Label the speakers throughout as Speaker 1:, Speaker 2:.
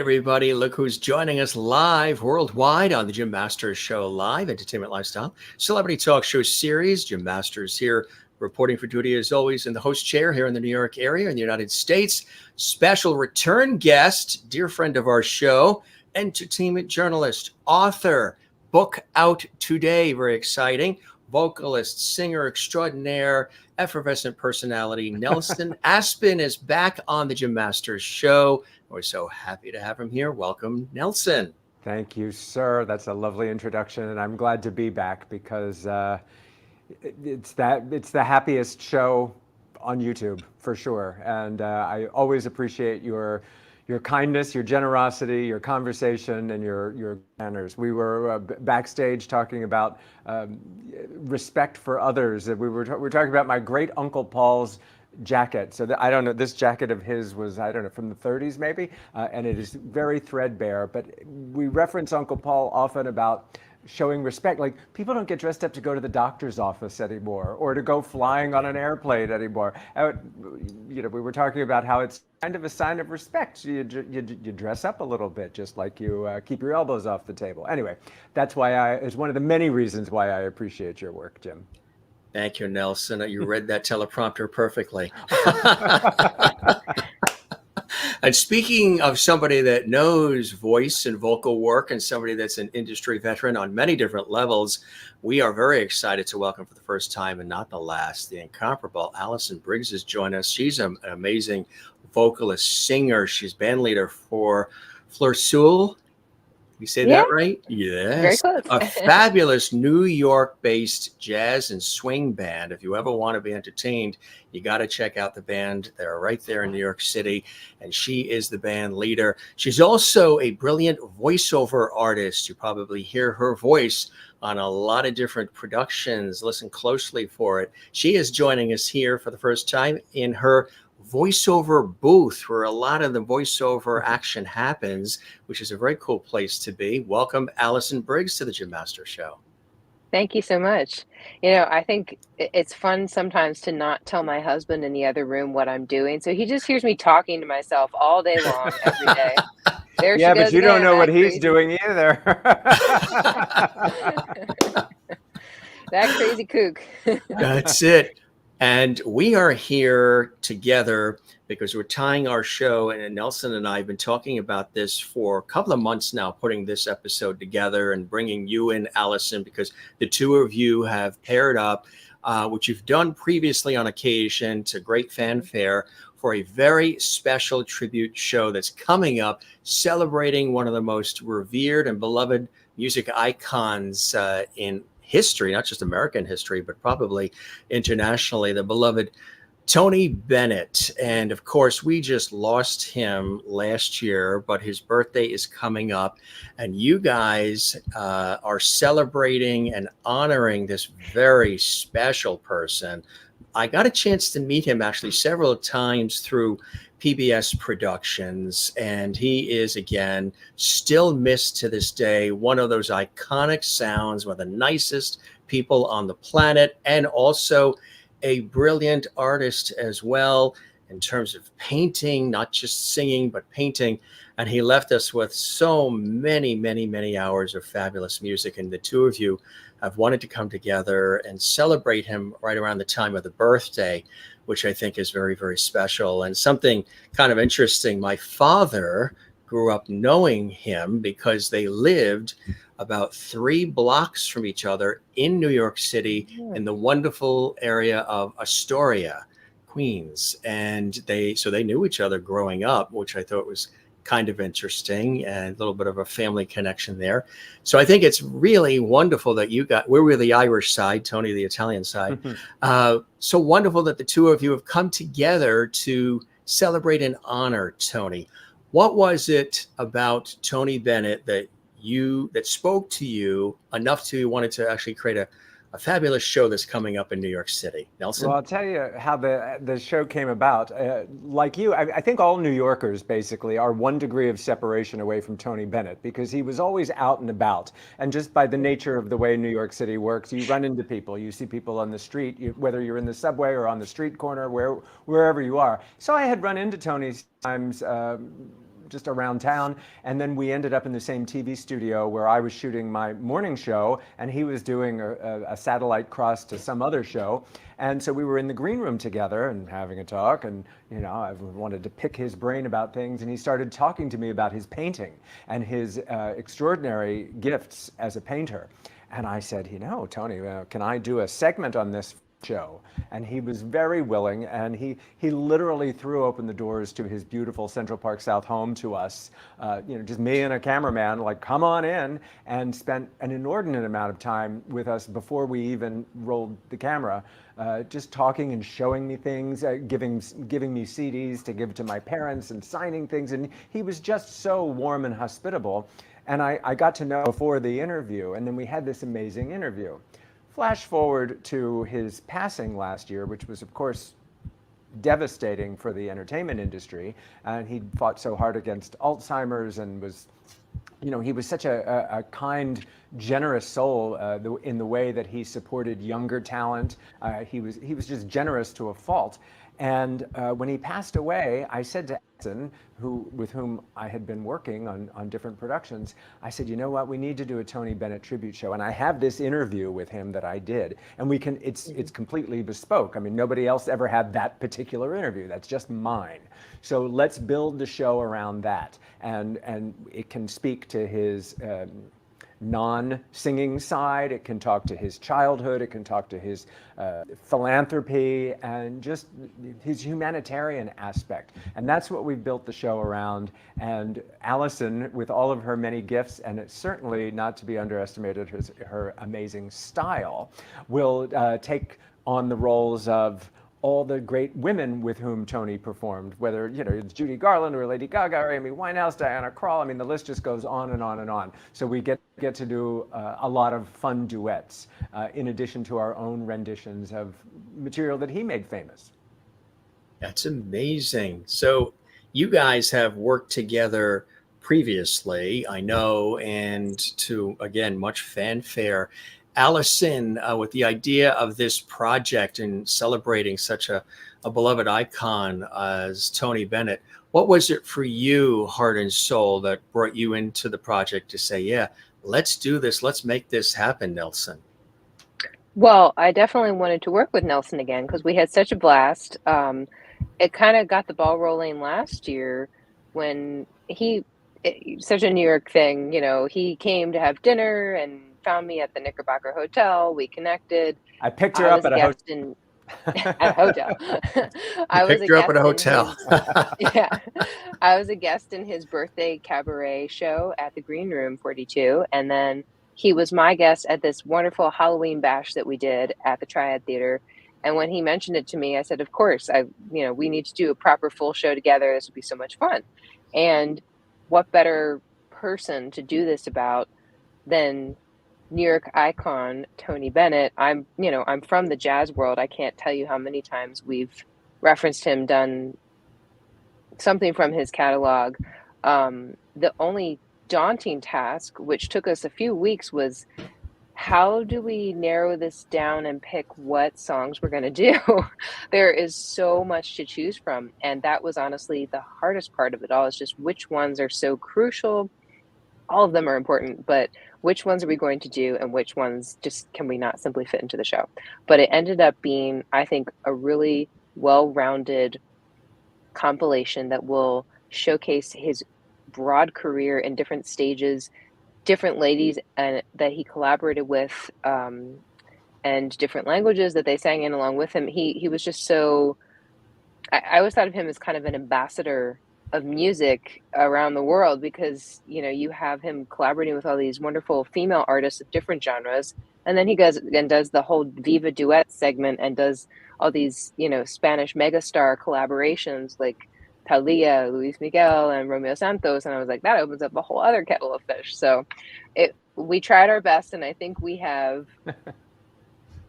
Speaker 1: everybody. Look who's joining us live worldwide on the Jim Masters Show Live, Entertainment Lifestyle, Celebrity Talk Show Series. Jim Masters here, reporting for duty as always in the host chair here in the New York area in the United States. Special return guest, dear friend of our show, entertainment journalist, author, book out today, very exciting, vocalist, singer extraordinaire, effervescent personality, Nelson Aspen is back on the Jim Masters Show. We're so happy to have him here. Welcome, Nelson.
Speaker 2: Thank you, sir. That's a lovely introduction, and I'm glad to be back because it's the happiest show on YouTube for sure. And I always appreciate your kindness, your generosity, your conversation, and your manners. We were backstage talking about respect for others. We were talking about my great Uncle Paul's jacket. So I don't know, this jacket of his was, I don't know, from the 30s maybe, and it is very threadbare. But we reference Uncle Paul often about showing respect. Like, people don't get dressed up to go to the doctor's office anymore or to go flying on an airplane anymore. We were talking about how it's kind of a sign of respect. You dress up a little bit, just like you keep your elbows off the table. Anyway, that's why it's one of the many reasons why I appreciate your work, Jim.
Speaker 1: Thank you, Nelson. You read that teleprompter perfectly. And speaking of somebody that knows voice and vocal work and somebody that's an industry veteran on many different levels, we are very excited to welcome for the first time and not the last, the incomparable Allyson Briggs has joined us. She's an amazing vocalist, singer. She's band leader for Fleur Soul. You say that right? Yes.
Speaker 3: Very close.
Speaker 1: A fabulous New York-based jazz and swing band. If you ever want to be entertained, you got to check out the band. They're right there in New York City, and she is the band leader. She's also a brilliant voiceover artist. You probably hear her voice on a lot of different productions. Listen closely for it. She is joining us here for the first time in her voiceover booth, where a lot of the voiceover action happens, which is a very cool place to be. Welcome, Allyson Briggs, to the Jim Masters Show.
Speaker 3: Thank you so much. You know, I think it's fun sometimes to not tell my husband in the other room what I'm doing. So he just hears me talking to myself all day long, every day. There
Speaker 2: yeah,
Speaker 3: she goes
Speaker 2: but you
Speaker 3: again,
Speaker 2: don't know what he's
Speaker 3: crazy.
Speaker 2: doing either.
Speaker 3: That crazy kook.
Speaker 1: That's it. And we are here together because we're tying our show, and Nelson and I have been talking about this for a couple of months now, putting this episode together and bringing you in, Allyson, because the two of you have paired up, which you've done previously on occasion to great fanfare, for a very special tribute show that's coming up, celebrating one of the most revered and beloved music icons in history, not just American history, but probably internationally, the beloved Tony Bennett. And of course, we just lost him last year, but his birthday is coming up. And you guys are celebrating and honoring this very special person. I got a chance to meet him actually several times through PBS productions, and he is, again, still missed to this day, one of those iconic sounds, one of the nicest people on the planet, and also a brilliant artist as well in terms of painting, not just singing, but painting. And he left us with so many, many, many hours of fabulous music. And the two of you have wanted to come together and celebrate him right around the time of the birthday, which I think is very, very special. And something kind of interesting, my father grew up knowing him because they lived about 3 blocks from each other in New York City, in the wonderful area of Astoria, Queens. And they knew each other growing up, which I thought was kind of interesting, and a little bit of a family connection there. So I think it's really wonderful that we're the Irish side, Tony, the Italian side. So wonderful that the two of you have come together to celebrate and honor Tony. What was it about Tony Bennett that spoke to you enough to you wanted to actually create a fabulous show that's coming up in New York City? Nelson?
Speaker 2: Well, I'll tell you how the show came about. Like you, I think all New Yorkers basically are one degree of separation away from Tony Bennett because he was always out and about. And just by the nature of the way New York City works, you run into people. You see people on the street, whether you're in the subway or on the street corner, wherever you are. So I had run into Tony times just around town. And then we ended up in the same TV studio where I was shooting my morning show and he was doing a satellite cross to some other show. And so we were in the green room together and having a talk, and I wanted to pick his brain about things, and he started talking to me about his painting and his extraordinary gifts as a painter. And I said, Tony, can I do a segment on this show? And he was very willing, and he literally threw open the doors to his beautiful Central Park South home to us, just me and a cameraman, like, come on in, and spent an inordinate amount of time with us before we even rolled the camera, just talking and showing me things, giving me CDs to give to my parents and signing things. And he was just so warm and hospitable. And I got to know before the interview, and then we had this amazing interview. Flash forward to his passing last year, which was, of course, devastating for the entertainment industry. And he fought so hard against Alzheimer's and was, he was such a kind, generous soul in the way that he supported younger talent. He was just generous to a fault. And when he passed away, I said to Aspen, with whom I had been working on different productions, I said, you know what, we need to do a Tony Bennett tribute show. And I have this interview with him that I did, and it's completely bespoke. I mean, nobody else ever had that particular interview. That's just mine. So let's build the show around that. And it can speak to his non-singing side, it can talk to his childhood, it can talk to his philanthropy and just his humanitarian aspect. And that's what we've built the show around. And Allyson, with all of her many gifts, and it's certainly not to be underestimated, her amazing style, will take on the roles of all the great women with whom Tony performed, whether it's Judy Garland or Lady Gaga or Amy Winehouse, Diana Krall. I mean, the list just goes on and on and on. So we get to do a lot of fun duets, in addition to our own renditions of material that he made famous.
Speaker 1: That's amazing. So you guys have worked together previously, I know, and to, again, much fanfare. Allyson, with the idea of this project and celebrating such a beloved icon as Tony Bennett, what was it for you, heart and soul, that brought you into the project to say, yeah, let's do this, let's make this happen, Nelson?
Speaker 3: Well, I definitely wanted to work with Nelson again because we had such a blast. It kind of got the ball rolling last year when such a New York thing, he came to have dinner and found me at the Knickerbocker Hotel. We connected.
Speaker 2: I picked her up at a hotel.
Speaker 3: At a hotel.
Speaker 1: I picked her up at a hotel.
Speaker 3: Yeah, I was a guest in his birthday cabaret show at the Green Room 42, and then he was my guest at this wonderful Halloween bash that we did at the Triad Theater. And when he mentioned it to me, I said, "Of course, we need to do a proper full show together. This would be so much fun." And what better person to do this about than New York icon Tony Bennett. I'm from the jazz world. I can't tell you how many times we've referenced him, done something from his catalog. The only daunting task, which took us a few weeks, was how do we narrow this down and pick what songs we're going to do? There is so much to choose from. And that was honestly the hardest part of it all, is just which ones are so crucial. All of them are important, but which ones are we going to do and which ones just can we not simply fit into the show? But it ended up being, I think, a really well-rounded compilation that will showcase his broad career in different stages, different ladies that he collaborated with, and different languages that they sang in along with him. He was just so, I always thought of him as kind of an ambassador of music around the world, because you have him collaborating with all these wonderful female artists of different genres, and then he does the whole Viva duet segment and does all these Spanish megastar collaborations like Thalia, Luis Miguel, and Romeo Santos, and I was like, that opens up a whole other kettle of fish. So we tried our best, and I think we have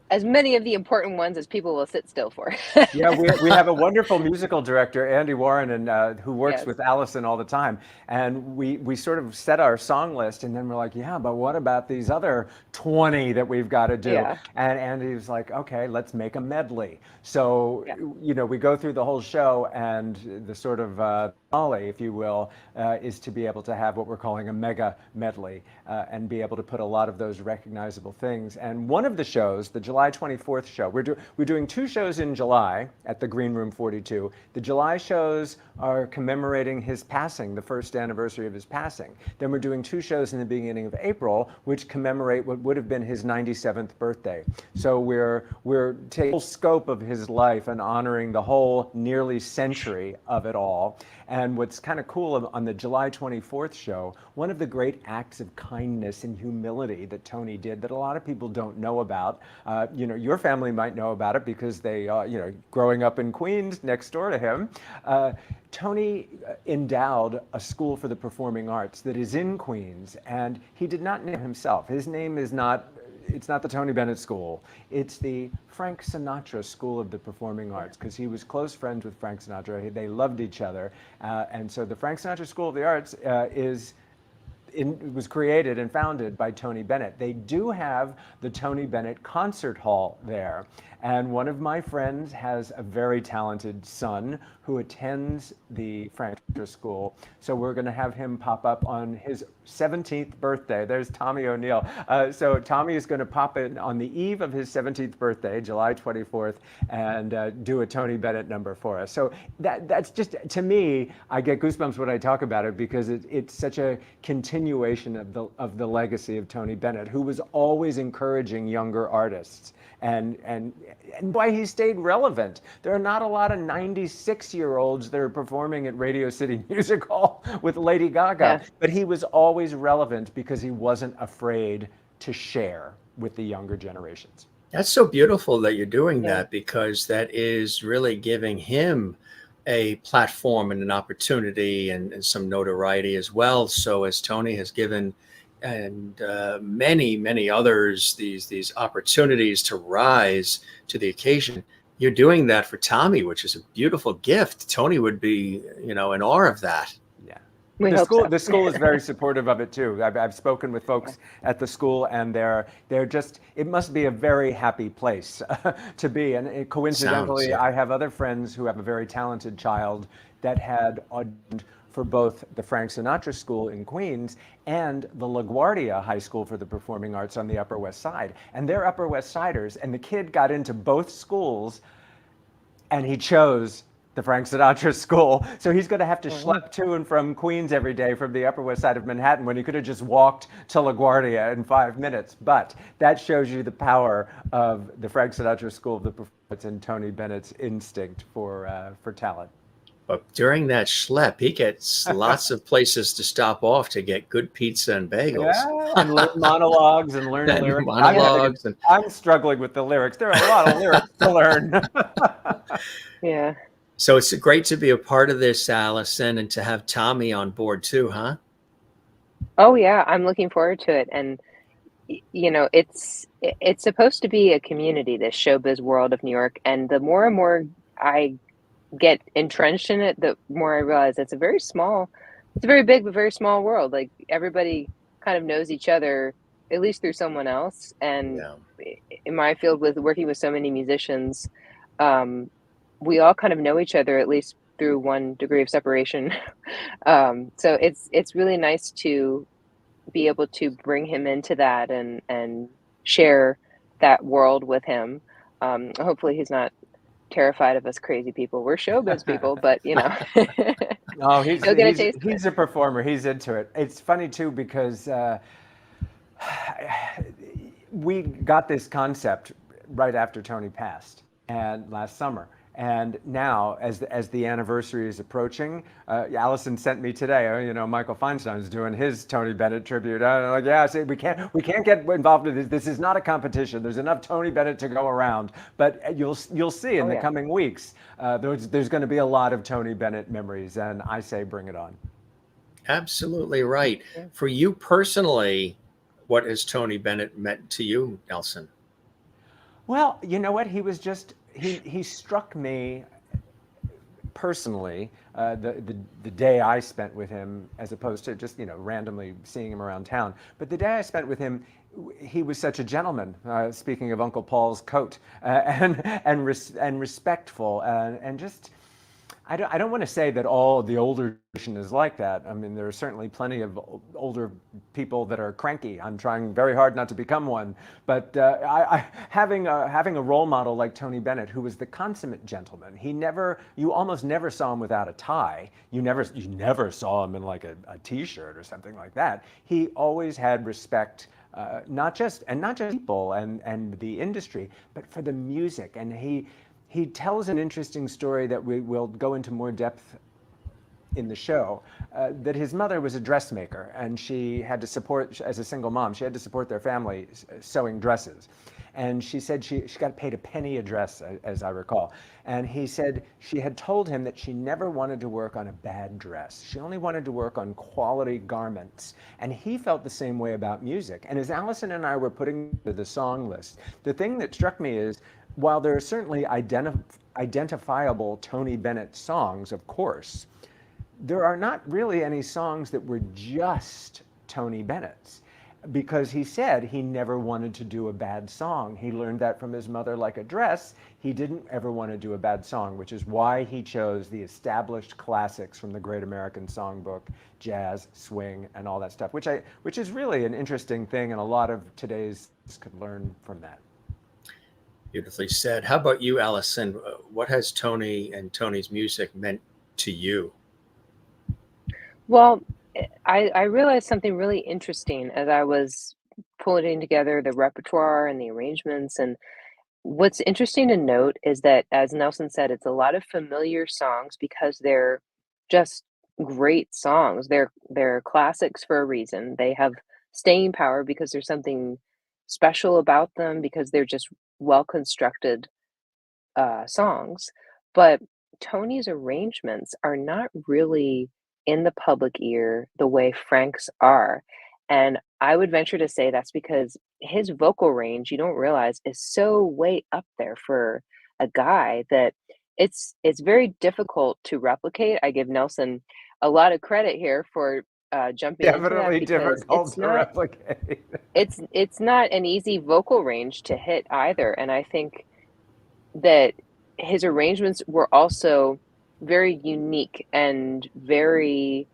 Speaker 3: as many of the important ones as people will sit still for.
Speaker 2: Yeah, we have a wonderful musical director, Andy Warren, and who works with Allyson all the time. And we sort of set our song list, and then we're like, yeah, but what about these other 20 that we've got to do? Yeah. And Andy was like, okay, let's make a medley. So, we go through the whole show, and the sort of finale, if you will, is to be able to have what we're calling a mega medley and be able to put a lot of those recognizable things. And one of the shows, the July 24th show, we're doing 2 shows in July at the Green Room 42. The July shows are commemorating his passing, the first anniversary of his passing. Then we're doing 2 shows in the beginning of April, which commemorate what would have been his 97th birthday. So we're taking the scope of his life and honoring the whole nearly century of it all. And what's kind of cool on the July 24th show, one of the great acts of kindness and humility that Tony did that a lot of people don't know about, your family might know about it because they, growing up in Queens next door to him, Tony endowed a school for the performing arts that is in Queens, and he did not name himself. His name is not, it's not the Tony Bennett School. It's the Frank Sinatra School of the Performing Arts, because he was close friends with Frank Sinatra. They loved each other. And so the Frank Sinatra School of the Arts was created and founded by Tony Bennett. They do have the Tony Bennett Concert Hall there. And one of my friends has a very talented son who attends the Frank Sinatra School. So we're going to have him pop up on his 17th birthday. There's Tommy O'Neill. So Tommy is going to pop in on the eve of his 17th birthday, July 24th, and do a Tony Bennett number for us. So that's just, to me, I get goosebumps when I talk about it because it's such a continuation of the legacy of Tony Bennett, who was always encouraging younger artists. And why he stayed relevant. There are not a lot of 96-year-olds that are performing at Radio City Music Hall with Lady Gaga, but he was always relevant because he wasn't afraid to share with the younger generations.
Speaker 1: That's so beautiful that you're doing that, because that is really giving him a platform and an opportunity and some notoriety as well. So as Tony has given and many others these opportunities to rise to the occasion, you're doing that for Tommy, which is a beautiful gift. Tony would be, in awe of that.
Speaker 2: Yeah,
Speaker 3: The
Speaker 2: school is very supportive of it too. I've spoken with folks at the school, and they're just, it must be a very happy place to be. And coincidentally, I have other friends who have a very talented child that had auditioned for both the Frank Sinatra School in Queens and the LaGuardia High School for the Performing Arts on the Upper West Side. And they're Upper West Siders, and the kid got into both schools, and he chose the Frank Sinatra School. So he's going to have to schlep to and from Queens every day from the Upper West Side of Manhattan when he could have just walked to LaGuardia in 5 minutes. But that shows you the power of the Frank Sinatra School of the Performing Arts and Tony Bennett's instinct for talent.
Speaker 1: But during that schlep, he gets lots of places to stop off to get good pizza and bagels.
Speaker 2: Yeah, and learn monologues and learn lyrics. I'm struggling with the lyrics. There are a lot of lyrics to learn.
Speaker 3: Yeah.
Speaker 1: So it's great to be a part of this, Allyson, and to have Tommy on board too, huh?
Speaker 3: Oh yeah, I'm looking forward to it. And it's supposed to be a community, this showbiz world of New York. And the more and more I get entrenched in it, the more I realize it's a very big but very small world. Like, everybody kind of knows each other, at least through someone else. And in my field, with working with so many musicians, we all kind of know each other, at least through one degree of separation. So it's really nice to be able to bring him into that and share that world with him. Hopefully he's not terrified of us crazy people. We're showbiz people, but
Speaker 2: No, he's a performer. He's into it. It's funny too, because we got this concept right after Tony passed, and last summer. And now, as the anniversary is approaching, Allyson sent me today. Michael Feinstein's doing his Tony Bennett tribute. I'm like, yeah, see, we can't get involved in this. This is not a competition. There's enough Tony Bennett to go around. But you'll see in the coming weeks, there's going to be a lot of Tony Bennett memories, and I say, bring it on.
Speaker 1: Absolutely right. For you personally, what has Tony Bennett meant to you, Nelson?
Speaker 2: Well, you know what? He was just. He struck me personally the day I spent with him, as opposed to just randomly seeing him around town. But the day I spent with him, he was such a gentleman. Speaking of Uncle Paul's coat, and respectful, and just. I don't want to say that all the older generation is like that. I mean, there are certainly plenty of older people that are cranky. I'm trying very hard not to become one. But having a role model like Tony Bennett, who was the consummate gentleman, you almost never saw him without a tie. You never saw him in like a T-shirt or something like that. He always had respect. Not just people and the industry, but for the music. And he tells an interesting story that we will go into more depth in the show, that his mother was a dressmaker, and she had to support, as a single mom, she had to support their family sewing dresses. And she said she got paid a penny a dress, as I recall. And he said she had told him that she never wanted to work on a bad dress. She only wanted to work on quality garments. And he felt the same way about music. And as Allyson and I were putting the song list, the thing that struck me is, while there are certainly identifiable Tony Bennett songs, of course, there are not really any songs that were just Tony Bennett's, because he said he never wanted to do a bad song. He learned that from his mother like a dress. He didn't ever want to do a bad song, which is why he chose the established classics from the Great American Songbook, jazz, swing, and all that stuff, which is really an interesting thing, and a lot of today's could learn from that.
Speaker 1: Beautifully said. How about you, Allyson? What has Tony and Tony's music meant to you?
Speaker 3: Well, I realized something really interesting as I was putting together the repertoire and the arrangements. And what's interesting to note is that, as Nelson said, it's a lot of familiar songs because they're just great songs. They're classics for a reason. They have staying power because there's something special about them, because they're just well constructed songs. But Tony's arrangements are not really in the public ear the way Frank's are. And I would venture to say that's because his vocal range, you don't realize, is so way up there for a guy that it's very difficult to replicate. I give Nelson a lot of credit here for jumping into that,
Speaker 2: Definitely
Speaker 3: because
Speaker 2: difficult to replicate.
Speaker 3: it's not an easy vocal range to hit either. And I think that his arrangements were also very unique and very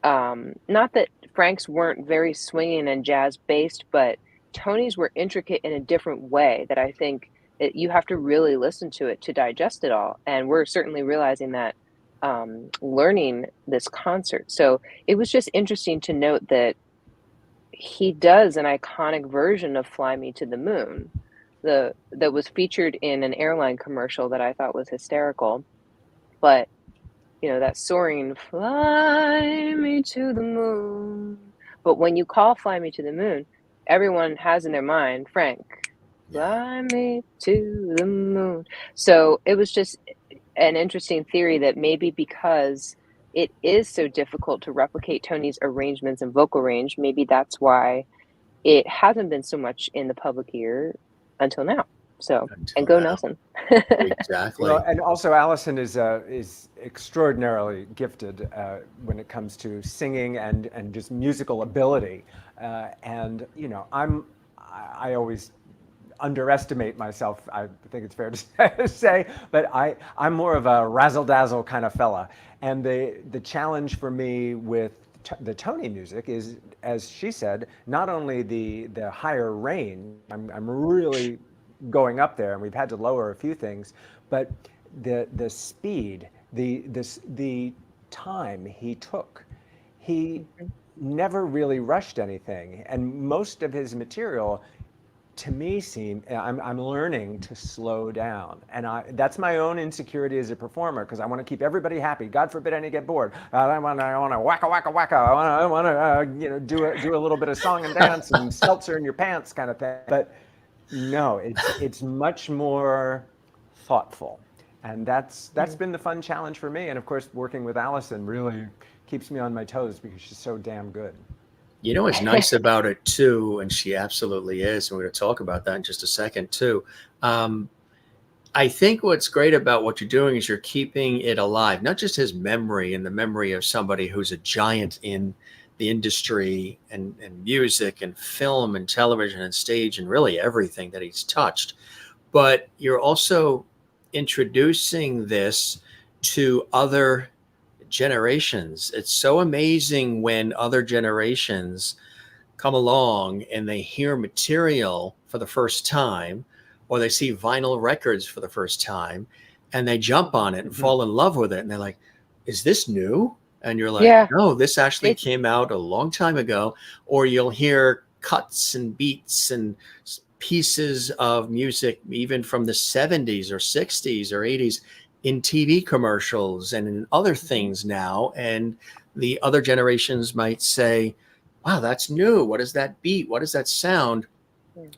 Speaker 3: not that Frank's weren't very swinging and jazz based, but Tony's were intricate in a different way that I think that you have to really listen to it to digest it all. And we're certainly realizing that learning this concert. So it was just interesting to note that he does an iconic version of Fly Me to the Moon, that was featured in an airline commercial that I thought was hysterical. But that soaring "Fly me to the moon." But when you call "Fly Me to the Moon," everyone has in their mind Frank, "Fly me to the moon." So it was just an interesting theory that maybe because it is so difficult to replicate Tony's arrangements and vocal range, maybe that's why it hasn't been so much in the public ear until now. So, and go Nelson.
Speaker 1: Exactly.
Speaker 2: Well, and also Allyson is extraordinarily gifted when it comes to singing and just musical ability. And I always underestimate myself. I think it's fair to say, but I'm more of a razzle dazzle kind of fella. And the challenge for me with the Tony music is, as she said, not only the higher range. I'm really going up there, and we've had to lower a few things, but the speed, the time he took, he never really rushed anything, and most of his material, to me, I'm learning to slow down, and that's my own insecurity as a performer, because I want to keep everybody happy. God forbid any get bored. I want to wacka wacka wacka. I want to do a little bit of song and dance and seltzer in your pants kind of thing, but. No, it's much more thoughtful, and that's been the fun challenge for me. And of course, working with Allyson really keeps me on my toes because she's so damn good.
Speaker 1: What's nice about it too, and she absolutely is, and we're going to talk about that in just a second too. I think what's great about what you're doing is you're keeping it alive, not just his memory and the memory of somebody who's a giant in the industry and music and film and television and stage and really everything that he's touched. But you're also introducing this to other generations. It's so amazing when other generations come along and they hear material for the first time, or they see vinyl records for the first time, and they jump on it and fall in love with it. And they're like, is this new? And you're like,
Speaker 3: Yeah.
Speaker 1: no, this actually
Speaker 3: It's-
Speaker 1: came out a long time ago. Or you'll hear cuts and beats and pieces of music, even from the 70s or 60s or 80s, in TV commercials and in other things now. And the other generations might say, wow, that's new. What is that beat? What is that sound?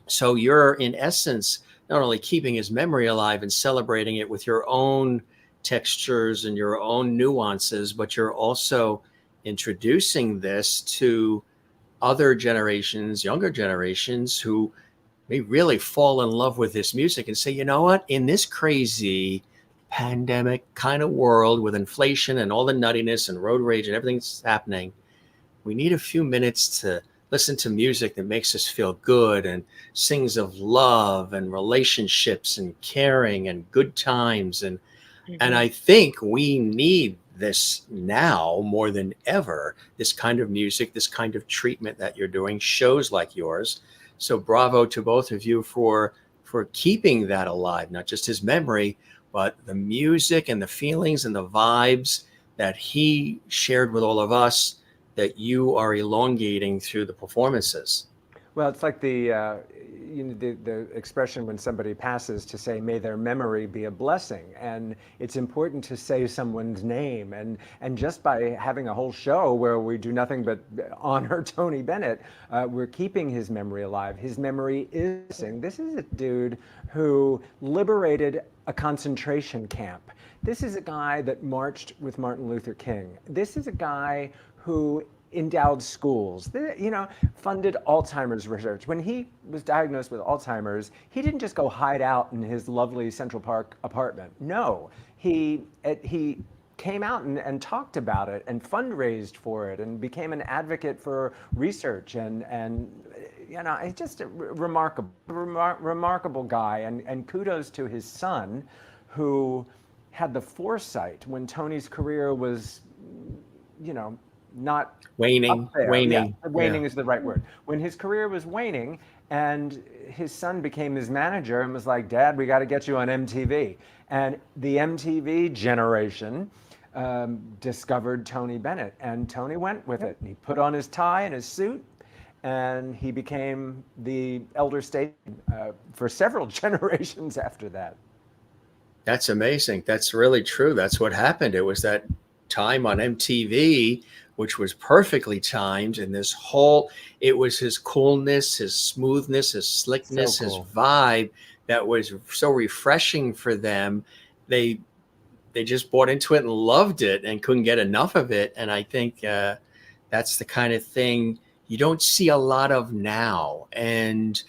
Speaker 1: So you're, in essence, not only keeping his memory alive and celebrating it with your own textures and your own nuances, but you're also introducing this to other generations, younger generations, who may really fall in love with this music and say, you know what, in this crazy pandemic kind of world with inflation and all the nuttiness and road rage and everything that's happening, we need a few minutes to listen to music that makes us feel good and sings of love and relationships and caring and good times. And I think we need this now more than ever, this kind of music, this kind of treatment that you're doing, shows like yours. So bravo to both of you for keeping that alive, not just his memory, but the music and the feelings and the vibes that he shared with all of us, that you are elongating through the performances.
Speaker 2: Well, it's like the expression when somebody passes to say, may their memory be a blessing. And it's important to say someone's name. And just by having a whole show where we do nothing but honor Tony Bennett, we're keeping his memory alive. His memory is, this is a dude who liberated a concentration camp. This is a guy that marched with Martin Luther King. This is a guy who endowed schools, funded Alzheimer's research. When he was diagnosed with Alzheimer's, he didn't just go hide out in his lovely Central Park apartment. No, he came out and talked about it and fundraised for it and became an advocate for research. And it's just a remarkable guy. And kudos to his son, who had the foresight when Tony's career was, not
Speaker 1: waning.
Speaker 2: Waning is the right word. When his career was waning, and his son became his manager and was like, Dad, we got to get you on MTV. And the MTV generation discovered Tony Bennett, and Tony went with it. And he put on his tie and his suit, and he became the elder statesman for several generations after that.
Speaker 1: That's amazing. That's really true. That's what happened. It was that time on MTV, which was perfectly timed, and it was his coolness, his smoothness, his slickness,
Speaker 2: So cool.
Speaker 1: his vibe that was so refreshing for them. They just bought into it and loved it and couldn't get enough of it. And I think that's the kind of thing you don't see a lot of now. And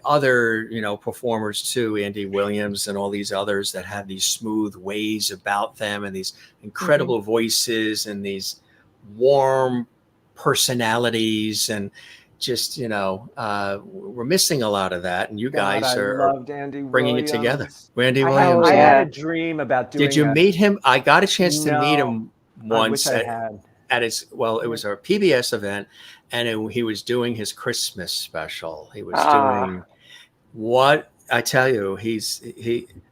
Speaker 1: other, performers too, Andy Williams and all these others that have these smooth ways about them and these incredible voices and these warm personalities, and just, we're missing a lot of that. And you guys are bringing it together. Andy Williams.
Speaker 2: I had a dream about doing.
Speaker 1: Did you meet him? I got a chance to meet him once
Speaker 2: I had.
Speaker 1: At his, it was a PBS event, and he was doing his Christmas special. He was doing what I tell you, he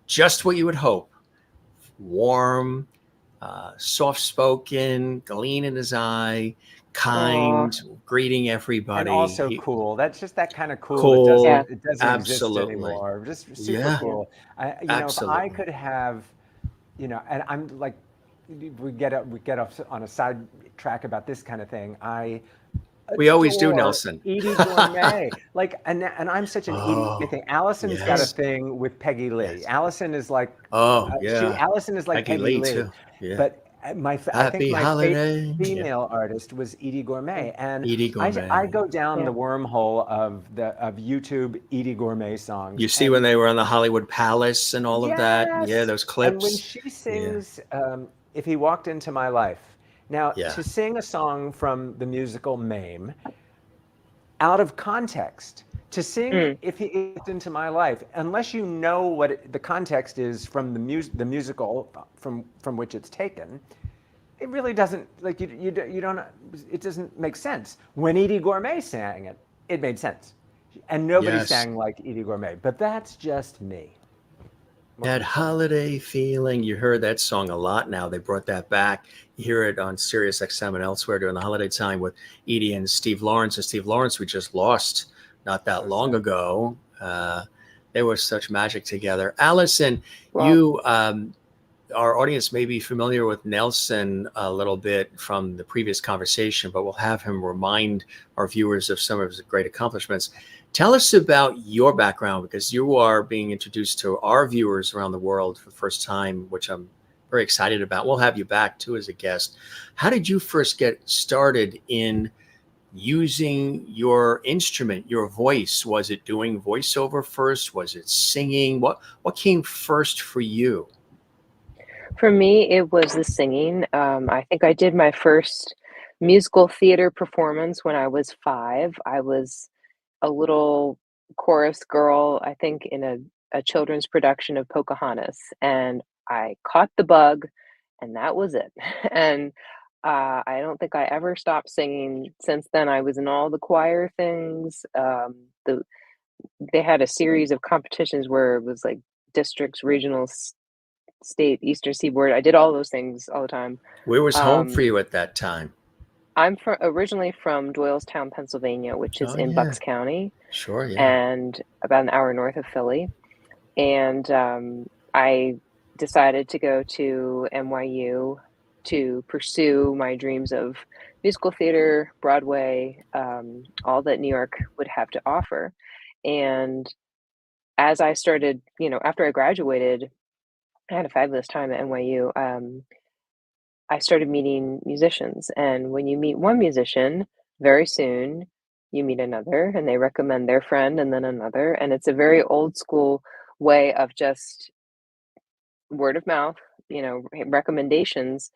Speaker 1: just what you would hope. Warm, soft-spoken, gleam in his eye, kind, greeting everybody.
Speaker 2: And also cool. That's just that kind of cool. It doesn't
Speaker 1: absolutely
Speaker 2: exist anymore. Just super cool. If I could have, and I'm like, we get off on a side track about this kind of thing.
Speaker 1: We always do, Nelson.
Speaker 2: Edie Gourmet, and I'm such an Edie thing. Allison's got a thing with Peggy Lee.
Speaker 1: Yes.
Speaker 2: Allison is like, Allison is like Peggy Lee.
Speaker 1: Too. Yeah.
Speaker 2: But I think my favorite female artist was Edie Gourmet, and I go down the wormhole of YouTube Edie Gourmet songs.
Speaker 1: You see when they were on the Hollywood Palace and all of that, those clips.
Speaker 2: And when she sings, "If He Walked Into My Life," now to sing a song from the musical Mame, out of context, To sing, if it into my life, unless you know what the context is from the musical from which it's taken, it really doesn't, like, you don't, it doesn't make sense. When Edie Gourmet sang it, it made sense. And nobody sang like Edie Gourmet, but that's just me.
Speaker 1: That holiday feeling, you heard that song a lot now. They brought that back. You hear it on Sirius XM and elsewhere during the holiday time with Edie and Steve Lawrence. And Steve Lawrence, we just lost not that long ago. They were such magic together. Allyson, you, our audience may be familiar with Nelson a little bit from the previous conversation, but we'll have him remind our viewers of some of his great accomplishments. Tell us about your background, because you are being introduced to our viewers around the world for the first time, which I'm very excited about. We'll have you back too as a guest. How did you first get started in using your instrument, your voice? Was it doing voiceover first? Was it singing? What came first for you?
Speaker 3: For me, it was the singing. I think I did my first musical theater performance when I was 5. I was a little chorus girl, I think, in a children's production of Pocahontas, and I caught the bug, and that was it. And I don't think I ever stopped singing since then. I was in all the choir things. They had a series of competitions where it was like districts, regional, state, Eastern Seaboard. I did all those things all the time.
Speaker 1: Where was home for you at that time?
Speaker 3: I'm originally from Doylestown, Pennsylvania, which is in Bucks County.
Speaker 1: Sure, yeah.
Speaker 3: And about an hour north of Philly. And I decided to go to NYU to pursue my dreams of musical theater, Broadway, all that New York would have to offer. And as I started, after I graduated, I had a fabulous time at NYU. I started meeting musicians, and when you meet one musician, very soon you meet another, and they recommend their friend and then another. And it's a very old school way of just word of mouth, recommendations.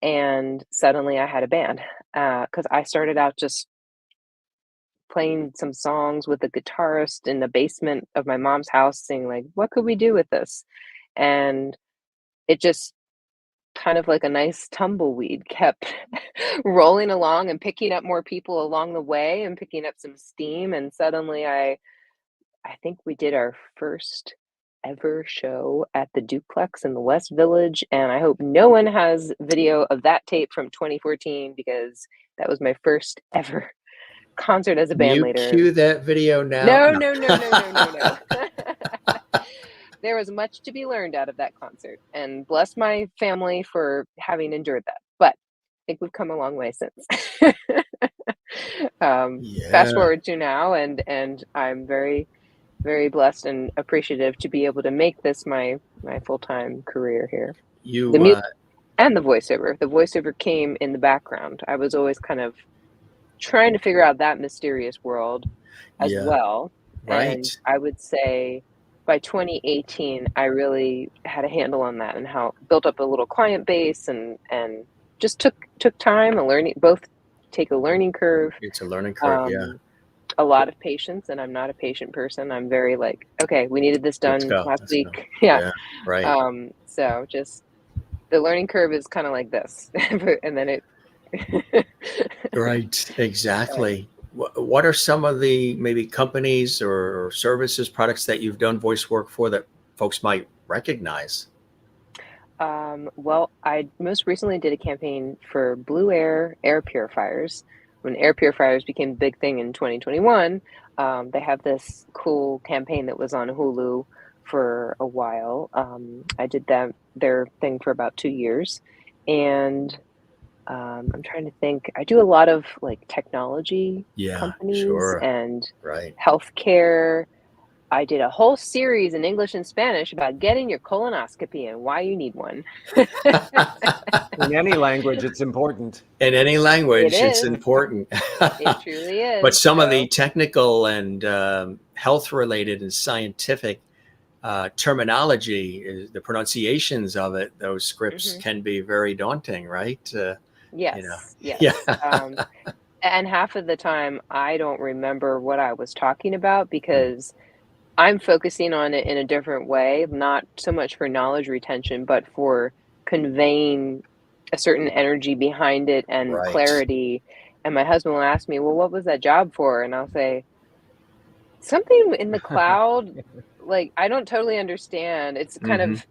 Speaker 3: And suddenly I had a band, because I started out just playing some songs with a guitarist in the basement of my mom's house, saying like, what could we do with this? And it just kind of like a nice tumbleweed kept rolling along and picking up more people along the way and picking up some steam. And suddenly I think we did our first ever show at the Duplex in the West Village. And I hope no one has video of that tape from 2014, because that was my first ever concert as a band leader.
Speaker 1: You cue that video now?
Speaker 3: No. There was much to be learned out of that concert, and bless my family for having endured that. But I think we've come a long way since. Fast forward to now, and I'm very, very blessed and appreciative to be able to make this my full-time career here. And the voiceover. The voiceover came in the background. I was always kind of trying to figure out that mysterious world as well.
Speaker 1: Right.
Speaker 3: And I would say by 2018, I really had a handle on that, and how built up a little client base, and just took time and take a learning curve.
Speaker 1: It's a learning curve,
Speaker 3: a lot of patience, and I'm not a patient person. I'm very like, okay, we needed this done last week.
Speaker 1: Yeah, right.
Speaker 3: So just the learning curve is kind of like this, and then it.
Speaker 1: Right, exactly. What are some of the maybe companies or services, products that you've done voice work for that folks might recognize?
Speaker 3: Well, I most recently did a campaign for Blue Air purifiers. When air purifiers became a big thing in 2021, they have this cool campaign that was on Hulu for a while. I did their thing for about 2 years, and I'm trying to think. I do a lot of like technology companies and healthcare. I did a whole series in English and Spanish about getting your colonoscopy and why you need one.
Speaker 2: In any language, it's important.
Speaker 1: In any language, it's important.
Speaker 3: It truly is.
Speaker 1: But some of the technical and health-related and scientific terminology, the pronunciations of it, those scripts can be very daunting, right?
Speaker 3: Yes. And half of the time, I don't remember what I was talking about because I'm focusing on it in a different way, not so much for knowledge retention, but for conveying a certain energy behind it and
Speaker 1: Right.
Speaker 3: clarity. And my husband will ask me, "Well, what was that job for?" And I'll say, "Something in the cloud." Like, I don't totally understand. It's kind
Speaker 1: Hmm.
Speaker 3: of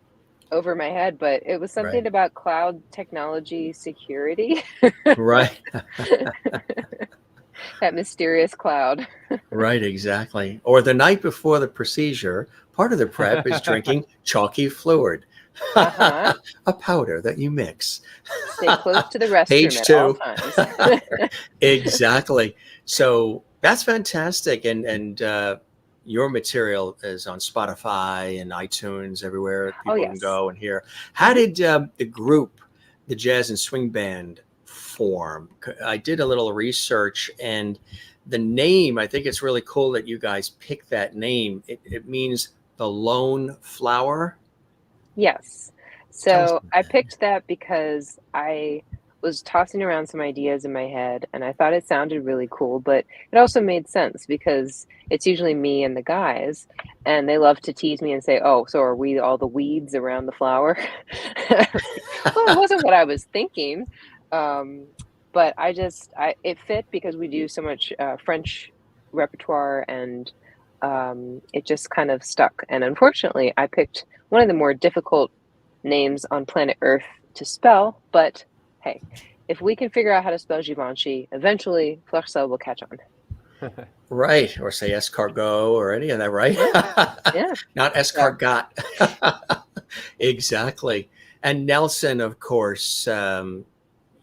Speaker 3: over my head, but it was
Speaker 1: Right.
Speaker 3: something about cloud technology security.
Speaker 1: Right.
Speaker 3: That mysterious cloud.
Speaker 1: Right. Exactly. Or the night before the procedure, part of the prep is drinking chalky fluid,
Speaker 3: Uh-huh.
Speaker 1: a powder that you mix.
Speaker 3: Stay close to the restroom
Speaker 1: Page
Speaker 3: at all
Speaker 1: two.
Speaker 3: times.
Speaker 1: Exactly. So that's fantastic. And your material is on Spotify and iTunes, everywhere
Speaker 3: Oh,
Speaker 1: people can
Speaker 3: yes.
Speaker 1: go and hear. How
Speaker 3: Mhm.
Speaker 1: did the group, the Jazz and Swing Band, form? I did a little research, and the name, I think it's really cool that you guys picked that name. It means the lone flower.
Speaker 3: Yes.
Speaker 1: Tell us
Speaker 3: So
Speaker 1: about
Speaker 3: I
Speaker 1: that.
Speaker 3: picked that because I was tossing around some ideas in my head and I thought it sounded really cool, but it also made sense because it's usually me and the guys, and they love to tease me and say, "Oh, so are we all the weeds around the flower?" I was like, well, it wasn't what I was thinking. Um, but it fit because we do so much French repertoire, and it just kind of stuck. And unfortunately, I picked one of the more difficult names on planet Earth to spell, but hey, if we can figure out how to spell Givenchy, eventually Flexel will catch on.
Speaker 1: Right. Or say escargot or any of that, right?
Speaker 3: Yeah, yeah,
Speaker 1: Not
Speaker 3: yeah,
Speaker 1: escargot. Exactly. And Nelson, of course,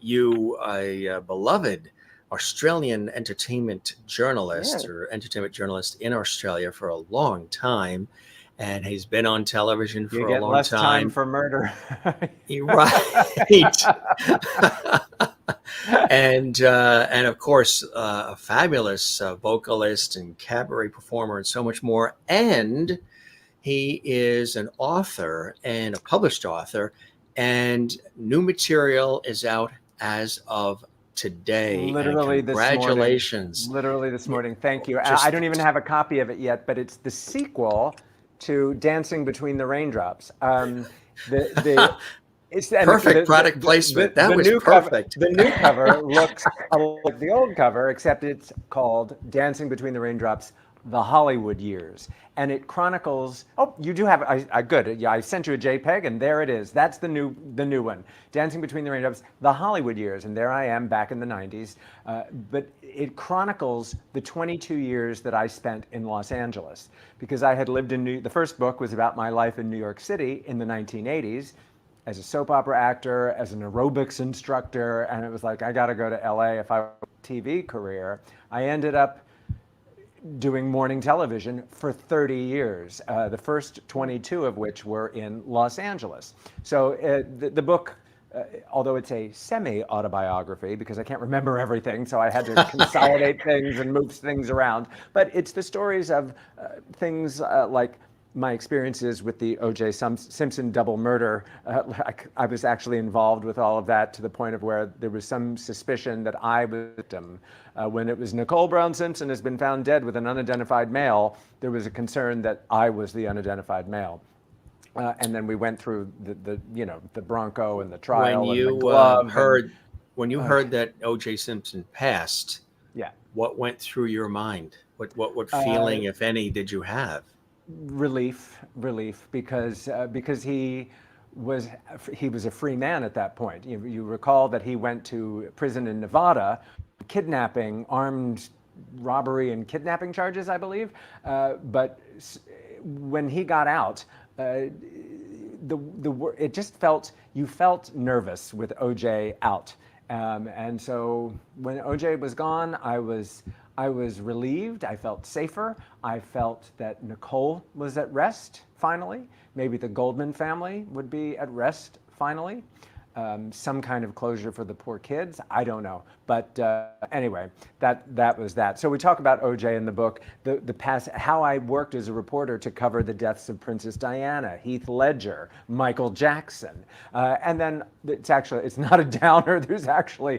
Speaker 1: you, a beloved Australian
Speaker 3: yeah.
Speaker 1: entertainment journalist in Australia for a long time. And he's been on television
Speaker 2: You
Speaker 1: for a
Speaker 2: get
Speaker 1: long
Speaker 2: less time
Speaker 1: time.
Speaker 2: for murder.
Speaker 1: Right. And of course a fabulous vocalist and cabaret performer and so much more. And he is an author and a published author, and new material is out as of today. And
Speaker 2: Literally this morning.
Speaker 1: congratulations.
Speaker 2: Literally this morning. Thank you. I don't even
Speaker 1: Just
Speaker 2: have a copy of it yet, but it's the sequel to Dancing Between the Raindrops. The it's and
Speaker 1: perfect product placement. That
Speaker 2: the
Speaker 1: was
Speaker 2: new cover.
Speaker 1: perfect.
Speaker 2: The new cover looks like the old cover, except it's called Dancing Between the Raindrops: The Hollywood Years, and it chronicles. Oh, you do have. I good. Yeah, I sent you a JPEG, and there it is. That's the new one. Dancing Between the Raindrops: The Hollywood Years, and there I am back in the '90s. But it chronicles the 22 years that I spent in Los Angeles, because I had lived in the first book was about my life in New York City in the 1980s as a soap opera actor, as an aerobics instructor, and it was like, I got to go to LA if I want a TV career. I ended up doing morning television for 30 years, the first 22 of which were in Los Angeles. So the book, although it's a semi-autobiography, because I can't remember everything, so I had to consolidate things and move things around, but it's the stories of things like my experiences with the O.J. Simpson double murder. I was actually involved with all of that to the point of where there was some suspicion that I was the victim. When it was Nicole Brown Simpson has been found dead with an unidentified male, there was a concern that I was the unidentified male. And then we went through the Bronco and the
Speaker 1: when
Speaker 2: trial and the
Speaker 1: you
Speaker 2: glove and
Speaker 1: heard when you heard that O.J. Simpson passed,
Speaker 2: yeah.
Speaker 1: what went through your mind? What
Speaker 2: Uh,
Speaker 1: feeling, if any, did you have?
Speaker 2: relief, because he was a free man at that point. You recall that he went to prison in Nevada, kidnapping, armed robbery and kidnapping charges, I believe. But when he got out, it just you felt nervous with OJ out. And so when OJ was gone, I was relieved. I felt safer. I felt that Nicole was at rest finally. Maybe the Goldman family would be at rest finally. Some kind of closure for the poor kids. I don't know. But anyway, that was that. So we talk about OJ in the book, the past, how I worked as a reporter to cover the deaths of Princess Diana, Heath Ledger, Michael Jackson, and then it's not a downer. There's actually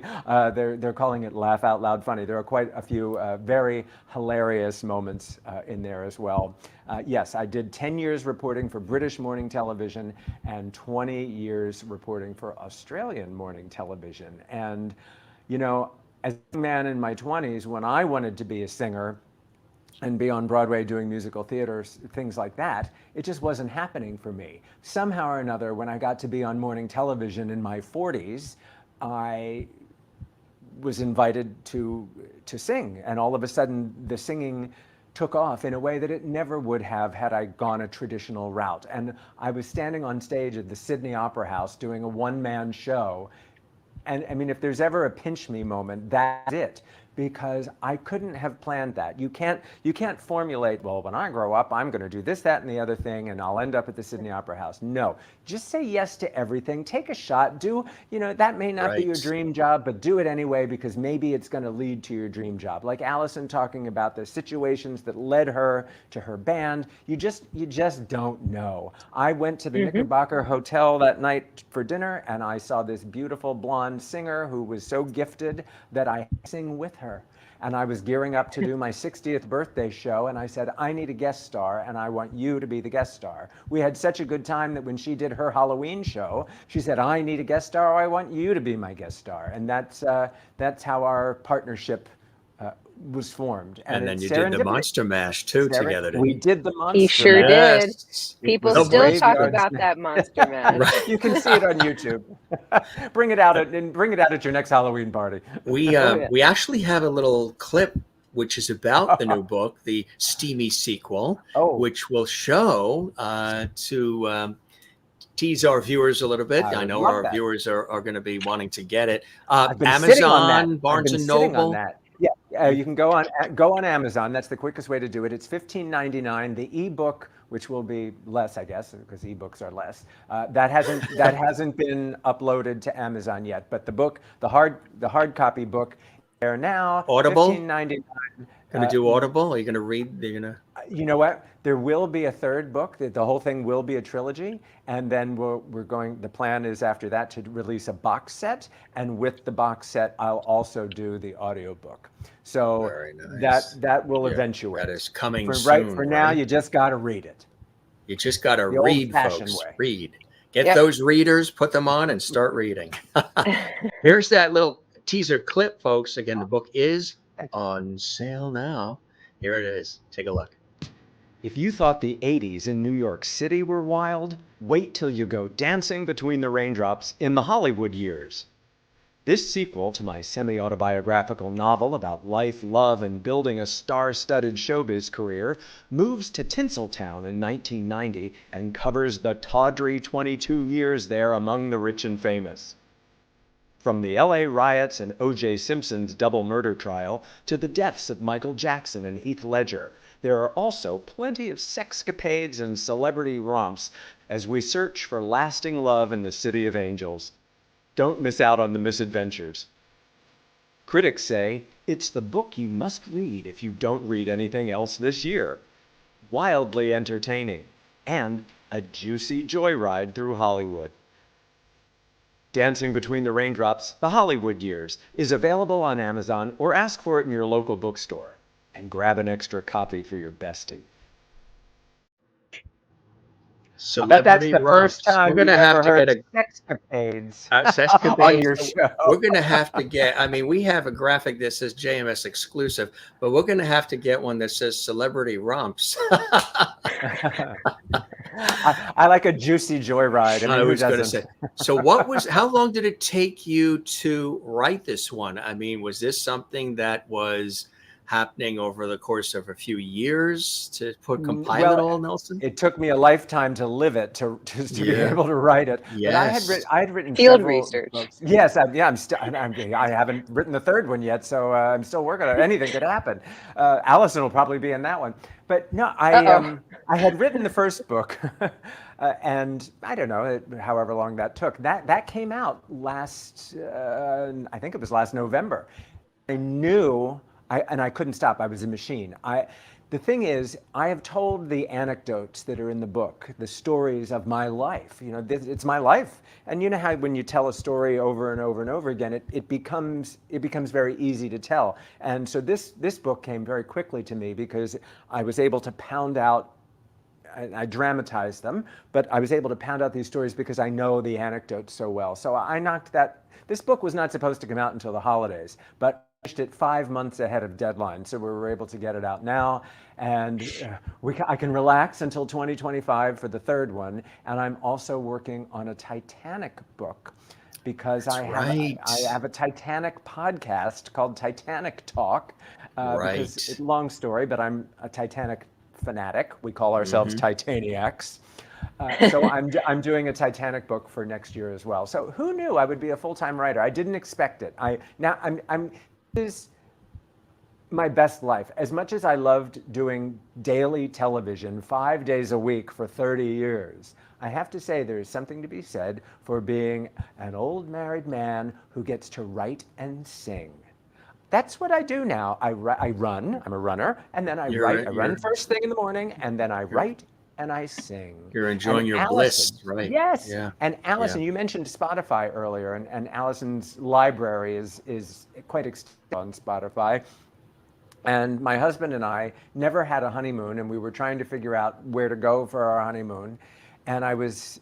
Speaker 2: they're calling it laugh out loud funny. There are quite a few very hilarious moments in there as well. Yes, I did 10 years reporting for British morning television and 20 years reporting for Australian morning television. And you know, as a man in my 20s, when I wanted to be a singer and be on Broadway doing musical theater, things like that, it just wasn't happening for me. Somehow or another, when I got to be on morning television in my 40s, I was invited to sing. And all of a sudden, the singing took off in a way that it never would have had I gone a traditional route. And I was standing on stage at the Sydney Opera House doing a one-man show. And I mean, if there's ever a pinch me moment, that's it, because I couldn't have planned that. You can't formulate, well, when I grow up, I'm going to do this, that, and the other thing, and I'll end up at the Sydney Opera House. No, just say yes to everything. Take a shot. That may not be your dream job, but do it anyway, because maybe it's going to lead to your dream job. Like Allyson talking about the situations that led her to her band. You just don't know. I went to the Knickerbocker Hotel that night for dinner, and I saw this beautiful blonde singer who was so gifted that I sing with her. And I was gearing up to do my 60th birthday show, and I said, I need a guest star, and I want you to be the guest star. We had such a good time that when she did her Halloween show, she said, I need a guest star, I want you to be my guest star. And that's how our partnership was formed.
Speaker 1: And then you did the Monster Mash too together.
Speaker 2: We did the Monster Mash.
Speaker 3: He sure did. People still talk about that Monster Mash.
Speaker 2: Right. You can see it on YouTube. Bring it out at your next Halloween party.
Speaker 1: We actually have a little clip which is about the new book, the steamy sequel, which will show to tease our viewers a little bit. I know our viewers are going to be wanting to get it. Amazon, Barnes and Noble.
Speaker 2: Yeah, you can go on Amazon. That's the quickest way to do it. It's $15.99. The ebook, which will be less, I guess, because ebooks are less. That hasn't been uploaded to Amazon yet. But the book, the hard copy book, there now.
Speaker 1: Audible.
Speaker 2: $15.99.
Speaker 1: Going to do Audible? Are you going to read?
Speaker 2: You know what? There will be a third book. The whole thing will be a trilogy, and then the plan is after that to release a box set, and with the box set, I'll also do the audiobook. So
Speaker 1: very nice.
Speaker 2: that will eventuate.
Speaker 1: That is coming soon.
Speaker 2: For now, you just got to read it.
Speaker 1: You just got to read, folks. Way. Read. Get those readers, put them on, and start reading. Here's that little teaser clip, folks. Again, the book is on sale now. Here it is. Take a look.
Speaker 4: If you thought the 80s in New York City were wild, wait till you go dancing between the raindrops in the Hollywood years. This sequel to my semi-autobiographical novel about life, love, and building a star-studded showbiz career moves to Tinseltown in 1990 and covers the tawdry 22 years there among the rich and famous. From the LA riots and O.J. Simpson's double murder trial to the deaths of Michael Jackson and Heath Ledger, there are also plenty of sexcapades and celebrity romps as we search for lasting love in the City of Angels. Don't miss out on the misadventures. Critics say it's the book you must read if you don't read anything else this year. Wildly entertaining and a juicy joyride through Hollywood. Dancing Between the Raindrops, The Hollywood Years, is available on Amazon or ask for it in your local bookstore. And grab an extra copy for your bestie.
Speaker 2: So that's the first time
Speaker 1: we're going to have to get a
Speaker 2: sexcapades
Speaker 1: on your show. We're going to have to get, we have a graphic that says JMS exclusive, but we're going to have to get one that says celebrity romps.
Speaker 2: I like a juicy joyride.
Speaker 1: I was going to say. So how long did it take you to write this one? Was this something that was, happening over the course of a few years to compile it
Speaker 2: Well,
Speaker 1: all, Nelson?
Speaker 2: it took me a lifetime to live it, to be
Speaker 1: Yeah.
Speaker 2: able to write it. But
Speaker 1: Yes.
Speaker 2: I had written
Speaker 3: Field
Speaker 2: several
Speaker 3: research.
Speaker 2: books. Yes, I haven't written the third one yet, so I'm still working on it. Anything could happen. Allison will probably be in that one. But no, I had written the first book, and I don't know, however long that took. That came out last, I think it was last November. I knew, and I couldn't stop. I was a machine. The thing is, I have told the anecdotes that are in the book, the stories of my life. You know, it's my life. And you know how when you tell a story over and over and over again, it becomes very easy to tell. And so this book came very quickly to me because I was able to pound out. I dramatized them, but I was able to pound out these stories because I know the anecdotes so well. So I knocked that. This book was not supposed to come out until the holidays, but I finished it 5 months ahead of deadline, so we were able to get it out now, and I can relax until 2025 for the third one. And I'm also working on a Titanic book because I have a Titanic podcast called Titanic Talk. Because long story, but I'm a Titanic fanatic. We call ourselves Titaniacs. So I'm doing a Titanic book for next year as well. So who knew I would be a full-time writer? I didn't expect it. This is my best life. As much as I loved doing daily television 5 days a week for 30 years, I have to say there is something to be said for being an old married man who gets to write and sing. That's what I do now. I run. I'm a runner, and then I write. I run first thing in the morning, and then I write and I sing.
Speaker 1: You're enjoying your bliss, right?
Speaker 2: Yes.
Speaker 1: Yeah.
Speaker 2: And Allison, you mentioned Spotify earlier, and Allison's library is quite extensive on Spotify. And my husband and I never had a honeymoon, and we were trying to figure out where to go for our honeymoon. And I was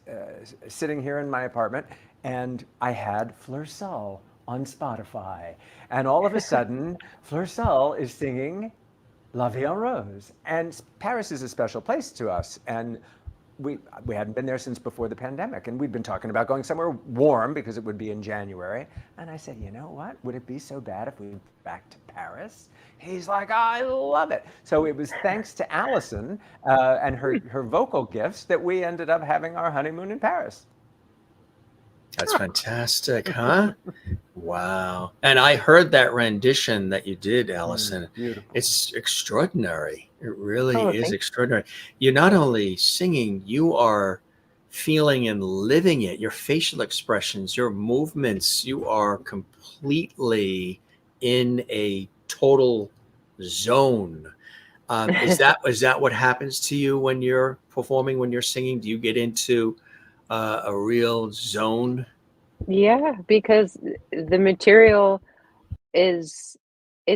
Speaker 2: sitting here in my apartment, and I had Fleur Sol on Spotify. And all of a sudden, Fleur Sol is singing La Vie en Rose. And Paris is a special place to us. And we hadn't been there since before the pandemic. And we'd been talking about going somewhere warm because it would be in January. And I said, you know what? Would it be so bad if we went back to Paris? He's like, I love it. So it was thanks to Allison and her vocal gifts that we ended up having our honeymoon in Paris.
Speaker 1: That's fantastic, huh? Wow. And I heard that rendition that you did, Allison.
Speaker 2: Beautiful.
Speaker 1: It's extraordinary. It really is
Speaker 3: thanks.
Speaker 1: extraordinary. You're not only singing, you are feeling and living it. Your facial expressions, your movements, you are completely in a total zone. Is that what happens to you when you're performing, when you're singing? Do you get into a real zone?
Speaker 3: Yeah, because the material it's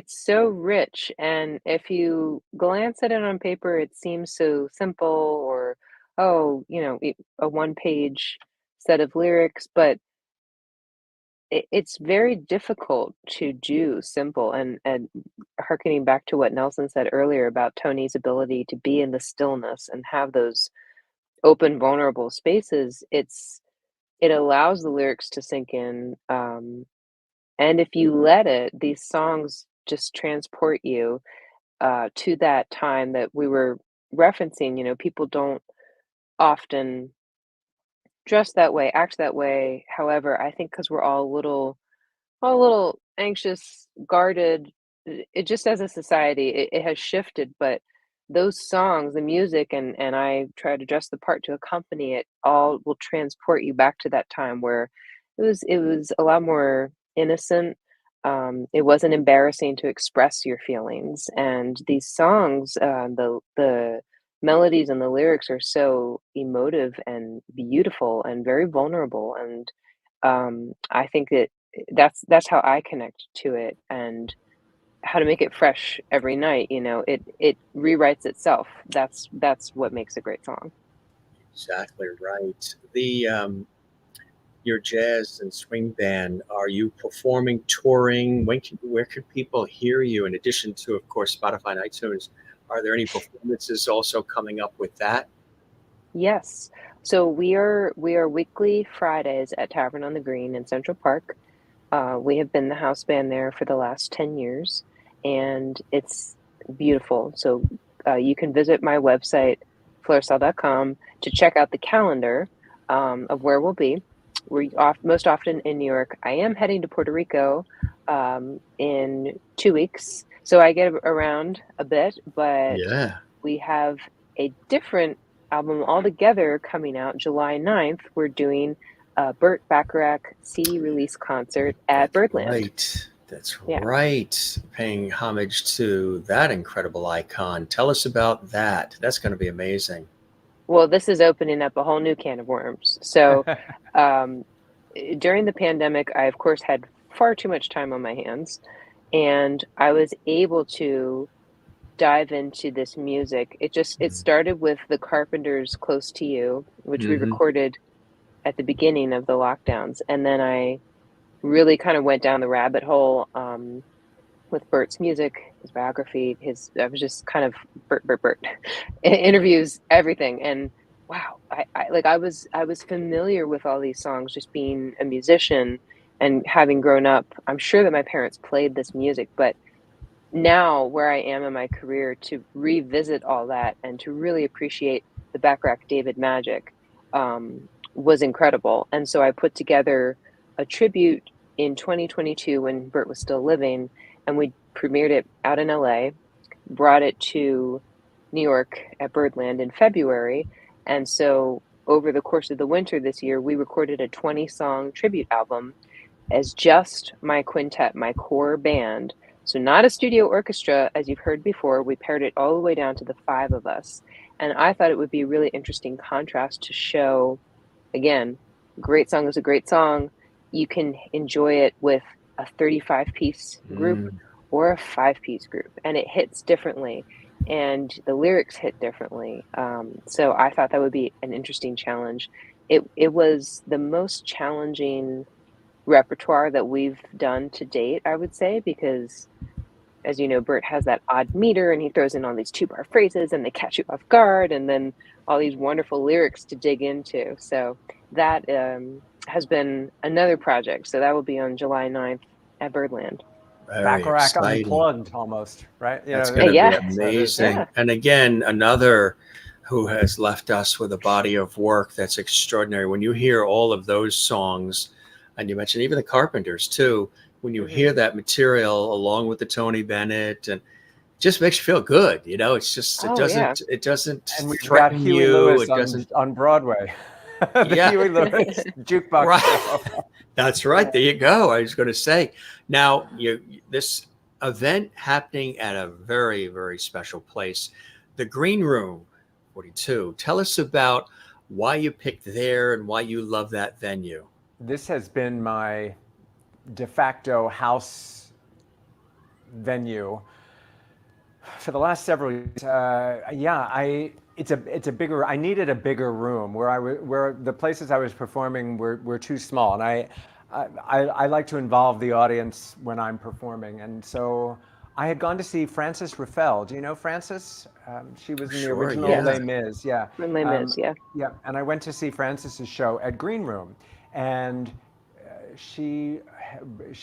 Speaker 3: so rich, and if you glance at it on paper, it seems so simple, or a one-page set of lyrics, but it's very difficult to do simple. And hearkening back to what Nelson said earlier about Tony's ability to be in the stillness and have those open, vulnerable spaces, it allows the lyrics to sink in. And if you let it, these songs just transport you to that time that we were referencing. You know, people don't often dress that way, act that way. However, I think because we're all a little anxious, guarded, it just as a society, it has shifted. But those songs, the music, and I try to dress the part to accompany it, all will transport you back to that time where it was a lot more innocent. It wasn't embarrassing to express your feelings, and these songs, the melodies and the lyrics are so emotive and beautiful and very vulnerable. And I think that's how I connect to it, and how to make it fresh every night. It rewrites itself. That's what makes a great song.
Speaker 1: Exactly right. Your jazz and swing band, are you performing, touring? Where can people hear you? In addition to, of course, Spotify and iTunes, are there any performances also coming up with that?
Speaker 3: Yes. So we are weekly Fridays at Tavern on the Green in Central Park. We have been the house band there for the last 10 years, and it's beautiful. So you can visit my website, florescell.com, to check out the calendar of where we'll be. We're most often in New York. I am heading to Puerto Rico in 2 weeks, so I get around a bit, but
Speaker 1: Yeah.
Speaker 3: we have a different album altogether coming out July 9th. We're doing a Burt Bacharach CD release concert at Birdland.
Speaker 1: Right. That's
Speaker 3: Yeah.
Speaker 1: right. Paying homage to that incredible icon. Tell us about that. That's going to be amazing.
Speaker 3: Well, this is opening up a whole new can of worms. So during the pandemic, I, of course, had far too much time on my hands, and I was able to dive into this music. It started with the Carpenters' Close to You, which we recorded at the beginning of the lockdowns, and then I really kind of went down the rabbit hole with Burt's music, his biography, I was just kind of Burt interviews, everything. And wow, I was familiar with all these songs just being a musician and having grown up. I'm sure that my parents played this music, but now where I am in my career, to revisit all that and to really appreciate the Bacharach David magic was incredible. And so I put together a tribute in 2022 when Burt was still living, and we premiered it out in LA, brought it to New York at Birdland in February. And so over the course of the winter this year, we recorded a 20-song tribute album as just my quintet, my core band. So not a studio orchestra, as you've heard before. We pared it all the way down to the 5 of us. And I thought it would be a really interesting contrast to show, again, great song is a great song. You can enjoy it with a 35-piece group or a 5-piece group, and it hits differently, and the lyrics hit differently. So I thought that would be an interesting challenge. It was the most challenging repertoire that we've done to date, I would say, because as you know, Burt has that odd meter, and he throws in all these 2-bar phrases, and they catch you off guard, and then all these wonderful lyrics to dig into. So that has been another project. So that will be on July 9th at Birdland.
Speaker 2: Bacharach unplugged, almost, right?
Speaker 1: That's going to be amazing. Yeah. And again, another who has left us with a body of work that's extraordinary. When you hear all of those songs, and you mentioned even the Carpenters too, when you hear that material along with the Tony Bennett, and just makes you feel good. You know, it's just, it doesn't
Speaker 2: and we've
Speaker 1: threaten
Speaker 2: got Huey
Speaker 1: you.
Speaker 2: Lewis
Speaker 1: it doesn't
Speaker 2: on Broadway. The Huey Lewis jukebox.
Speaker 1: Right. That's right. There you go. I was going to say, now this event happening at a very, very special place, the Green Room 42. Tell us about why you picked there and why you love that venue.
Speaker 2: This has been my de facto house venue for the last several years. It's a bigger. I needed a bigger room where the places I was performing were too small, and I like to involve the audience when I'm performing, and so I had gone to see Frances Ruffelle. Do you know Frances? She was in the original Les Mis. Yeah.
Speaker 3: Les Mis, yeah.
Speaker 2: Yeah, and I went to see Frances's show at Green Room, and she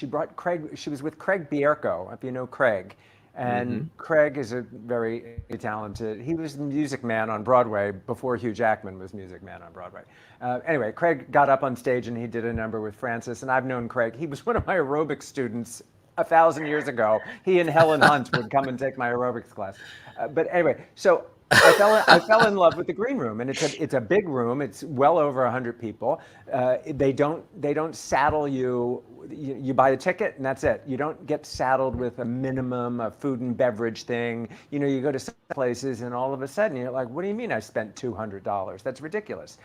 Speaker 2: brought Craig. She was with Craig Bierko, if you know Craig. And Craig is a very talented, he was the Music Man on Broadway before Hugh Jackman was Music Man on Broadway. Anyway, Craig got up on stage and he did a number with Frances, and I've known Craig. He was one of my aerobics students 1,000 years ago. He and Helen Hunt would come and take my aerobics class. But anyway, so I fell in love with the Green Room, and it's a big room. It's well over 100 people. They don't saddle you. You buy the ticket and that's it. You don't get saddled with a minimum, a food and beverage thing. You know, you go to some places and all of a sudden you're like, what do you mean I spent $200? That's ridiculous.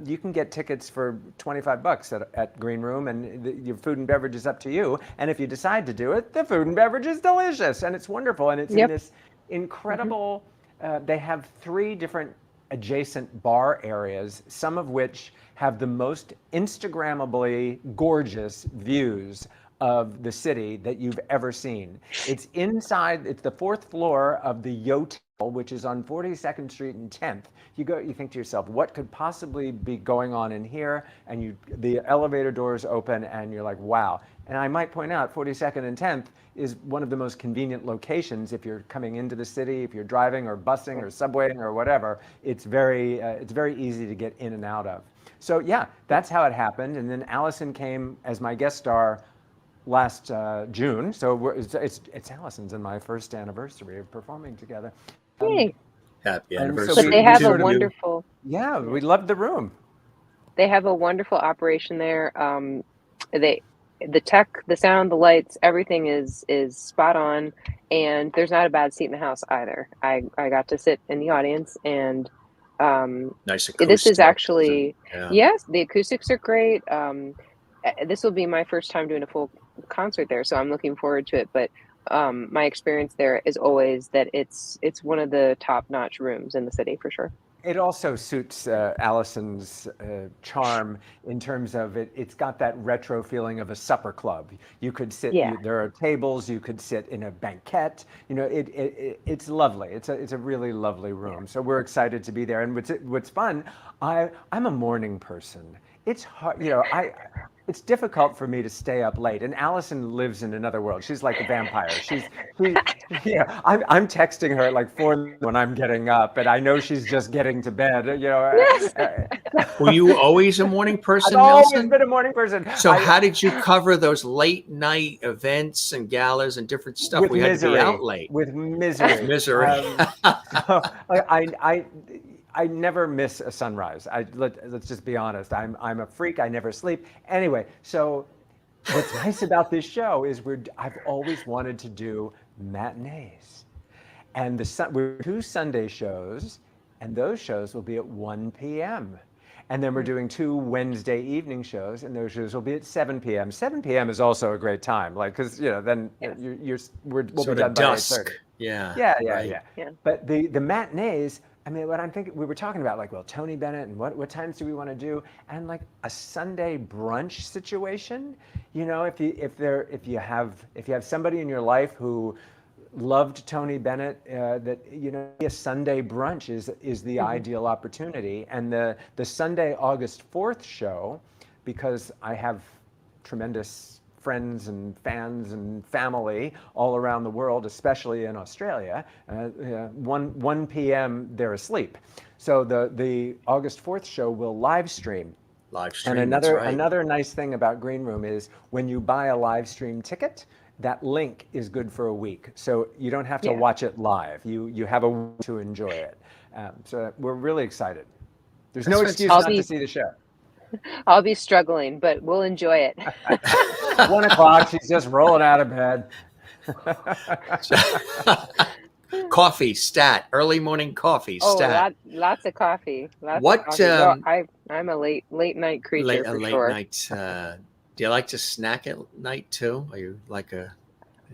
Speaker 2: You can get tickets for $25 at Green Room, and your food and beverage is up to you. And if you decide to do it, the food and beverage is delicious and it's wonderful. And it's in this incredible, they have 3 different adjacent bar areas, some of which have the most Instagrammably gorgeous views of the city that you've ever seen. It's inside, it's the 4th floor of the Yotel, which is on 42nd Street and 10th. You think to yourself, what could possibly be going on in here? And the elevator doors open and you're like, wow. And I might point out 42nd and 10th is one of the most convenient locations if you're coming into the city, if you're driving or busing or subwaying or whatever. It's very easy to get in and out of. So yeah, that's how it happened. And then Allyson came as my guest star last June. So it's Allison's and my first anniversary of performing together.
Speaker 3: Hey.
Speaker 1: Happy
Speaker 2: And so
Speaker 1: anniversary.
Speaker 3: But they have
Speaker 1: to
Speaker 3: a
Speaker 1: you.
Speaker 3: wonderful.
Speaker 2: Yeah, we loved the room.
Speaker 3: They have a wonderful operation there. The tech, the sound, the lights, everything is spot on, and there's not a bad seat in the house either. I got to sit in the audience, and
Speaker 1: Nice
Speaker 3: this is
Speaker 1: acoustics
Speaker 3: actually
Speaker 1: and-
Speaker 3: yes, the acoustics are great. This will be my first time doing a full concert there, so I'm looking forward to it. But my experience there is always that it's one of the top-notch rooms in the city for sure.
Speaker 2: It also suits Allison's charm in terms of it's got that retro feeling of a supper club. You could sit,
Speaker 3: Yeah.
Speaker 2: there are tables, you could sit in a banquette. You know, it's lovely. It's a really lovely room. So we're excited to be there. And what's fun, I'm a morning person. It's hard, you know, it's difficult for me to stay up late. And Allyson lives in another world. She's like a vampire. Yeah, I'm texting her at like 4 when I'm getting up, and I know she's just getting to bed. You know,
Speaker 3: Yes.
Speaker 1: Were you always a morning person,
Speaker 2: I've always
Speaker 1: Nelson?
Speaker 2: been a morning person.
Speaker 1: So how did you cover those late night events and galas and different stuff?
Speaker 2: With
Speaker 1: We had
Speaker 2: misery,
Speaker 1: to be out late.
Speaker 2: with misery.
Speaker 1: Misery.
Speaker 2: So I never miss a sunrise. Let's just be honest. I'm a freak. I never sleep. Anyway, so what's nice about this show is I've always wanted to do matinees, and we're 2 Sunday shows, and those shows will be at 1 p.m. And then we're doing 2 Wednesday evening shows, and those shows will be at 7 p.m. 7 p.m. is also a great time, like, because you know then we'll
Speaker 1: Sort
Speaker 2: be
Speaker 1: of
Speaker 2: done by
Speaker 1: dusk.
Speaker 2: 8:30.
Speaker 1: Yeah.
Speaker 2: Yeah.
Speaker 3: Yeah.
Speaker 2: But the matinees, I mean, what I'm thinking, we were talking about like, well, Tony Bennett and what times do we want to do? And like a Sunday brunch situation, you know, if you have somebody in your life who loved Tony Bennett, that, you know, a Sunday brunch is the ideal opportunity. And the Sunday, August 4th show, because I have tremendous friends and fans and family all around the world, especially in Australia, 1 p.m. they're asleep. So the August 4th show will live stream.
Speaker 1: Live stream.
Speaker 2: And
Speaker 1: that's right.
Speaker 2: another nice thing about Green Room is when you buy a live stream ticket, that link is good for a week. So you don't have to watch it live. You have a week to enjoy it. So we're really excited. There's no excuse not to see the show.
Speaker 3: I'll be struggling, but we'll enjoy it.
Speaker 2: 1 o'clock, she's just rolling out of bed.
Speaker 1: Coffee, stat, early morning coffee, stat.
Speaker 3: Lots of coffee.
Speaker 1: What,
Speaker 3: Of coffee. Well, I'm a late night creature for
Speaker 1: late
Speaker 3: sure.
Speaker 1: night. Do you like to snack at night too? Are you like a?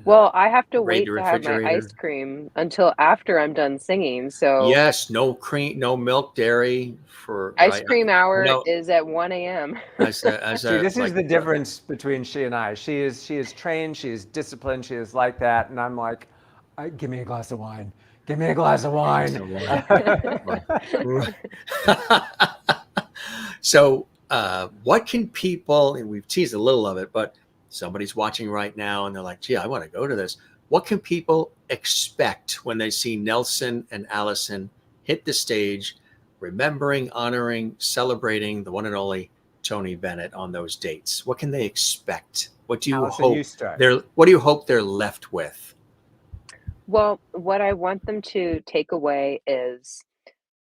Speaker 3: Well, I have to wait
Speaker 1: Raid
Speaker 3: to have my
Speaker 1: refrigerator?
Speaker 3: ice cream until after I'm done singing. So
Speaker 1: Yes, no cream, no milk, dairy for
Speaker 3: ice cream hour
Speaker 1: No.
Speaker 3: is at 1 a.m.
Speaker 2: See, this is the difference between she and I. She is trained, she is disciplined, she is like that, and I'm like, give me a glass of wine. Give me a glass of wine.
Speaker 1: So, what can people? And we've teased a little of it, but somebody's watching right now, and they're like, "Gee, I want to go to this." What can people expect when they see Nelson and Allyson hit the stage, remembering, honoring, celebrating the one and only Tony Bennett on those dates? What can they expect? What do you
Speaker 2: Allyson,
Speaker 1: What do you hope they're left with?
Speaker 3: Well, what I want them to take away is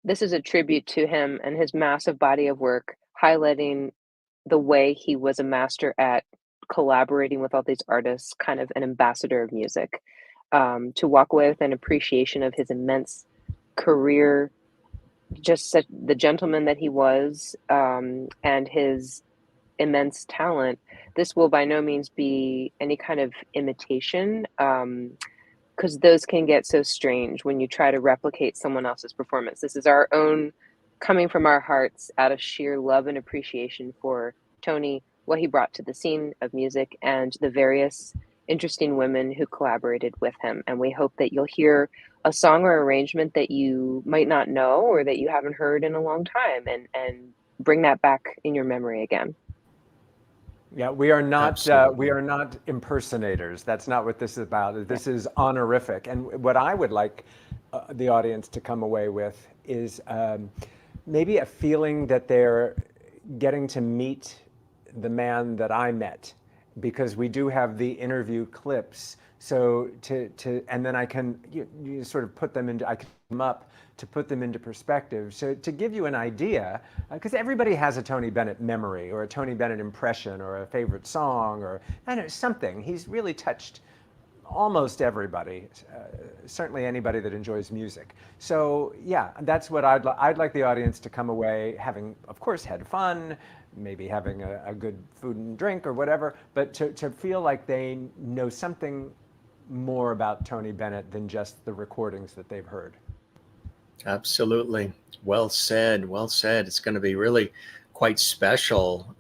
Speaker 3: this is a tribute to him and his massive body of work, highlighting the way he was a master at collaborating with all these artists, kind of an ambassador of music. To walk away with an appreciation of his immense career, just such the gentleman that he was, and his immense talent. This will by no means be any kind of imitation, because those can get so strange when you try to replicate someone else's performance. This is our own, coming from our hearts out of sheer love and appreciation for Tony, what he brought to the scene of music, and the various interesting women who collaborated with him. And we hope that you'll hear a song or arrangement that you might not know or that you haven't heard in a long time, and bring that back in your memory again.
Speaker 2: Yeah, we are not impersonators. That's not what this is about. This is honorific. And what I would like the audience to come away with is maybe a feeling that they're getting to meet the man that I met, because we do have the interview clips. So and then I can you sort of put them into, I can put them up to put them into perspective. So to give you an idea, because everybody has a Tony Bennett memory or a Tony Bennett impression or a favorite song or I don't know, something. He's really touched almost everybody, certainly anybody that enjoys music. So yeah, that's what I'd like the audience to come away having, of course, had fun, maybe having a good food and drink or whatever, but to feel like they know something more about Tony Bennett than just the recordings that they've heard.
Speaker 1: Absolutely. Well said. Well said. It's going to be really quite special.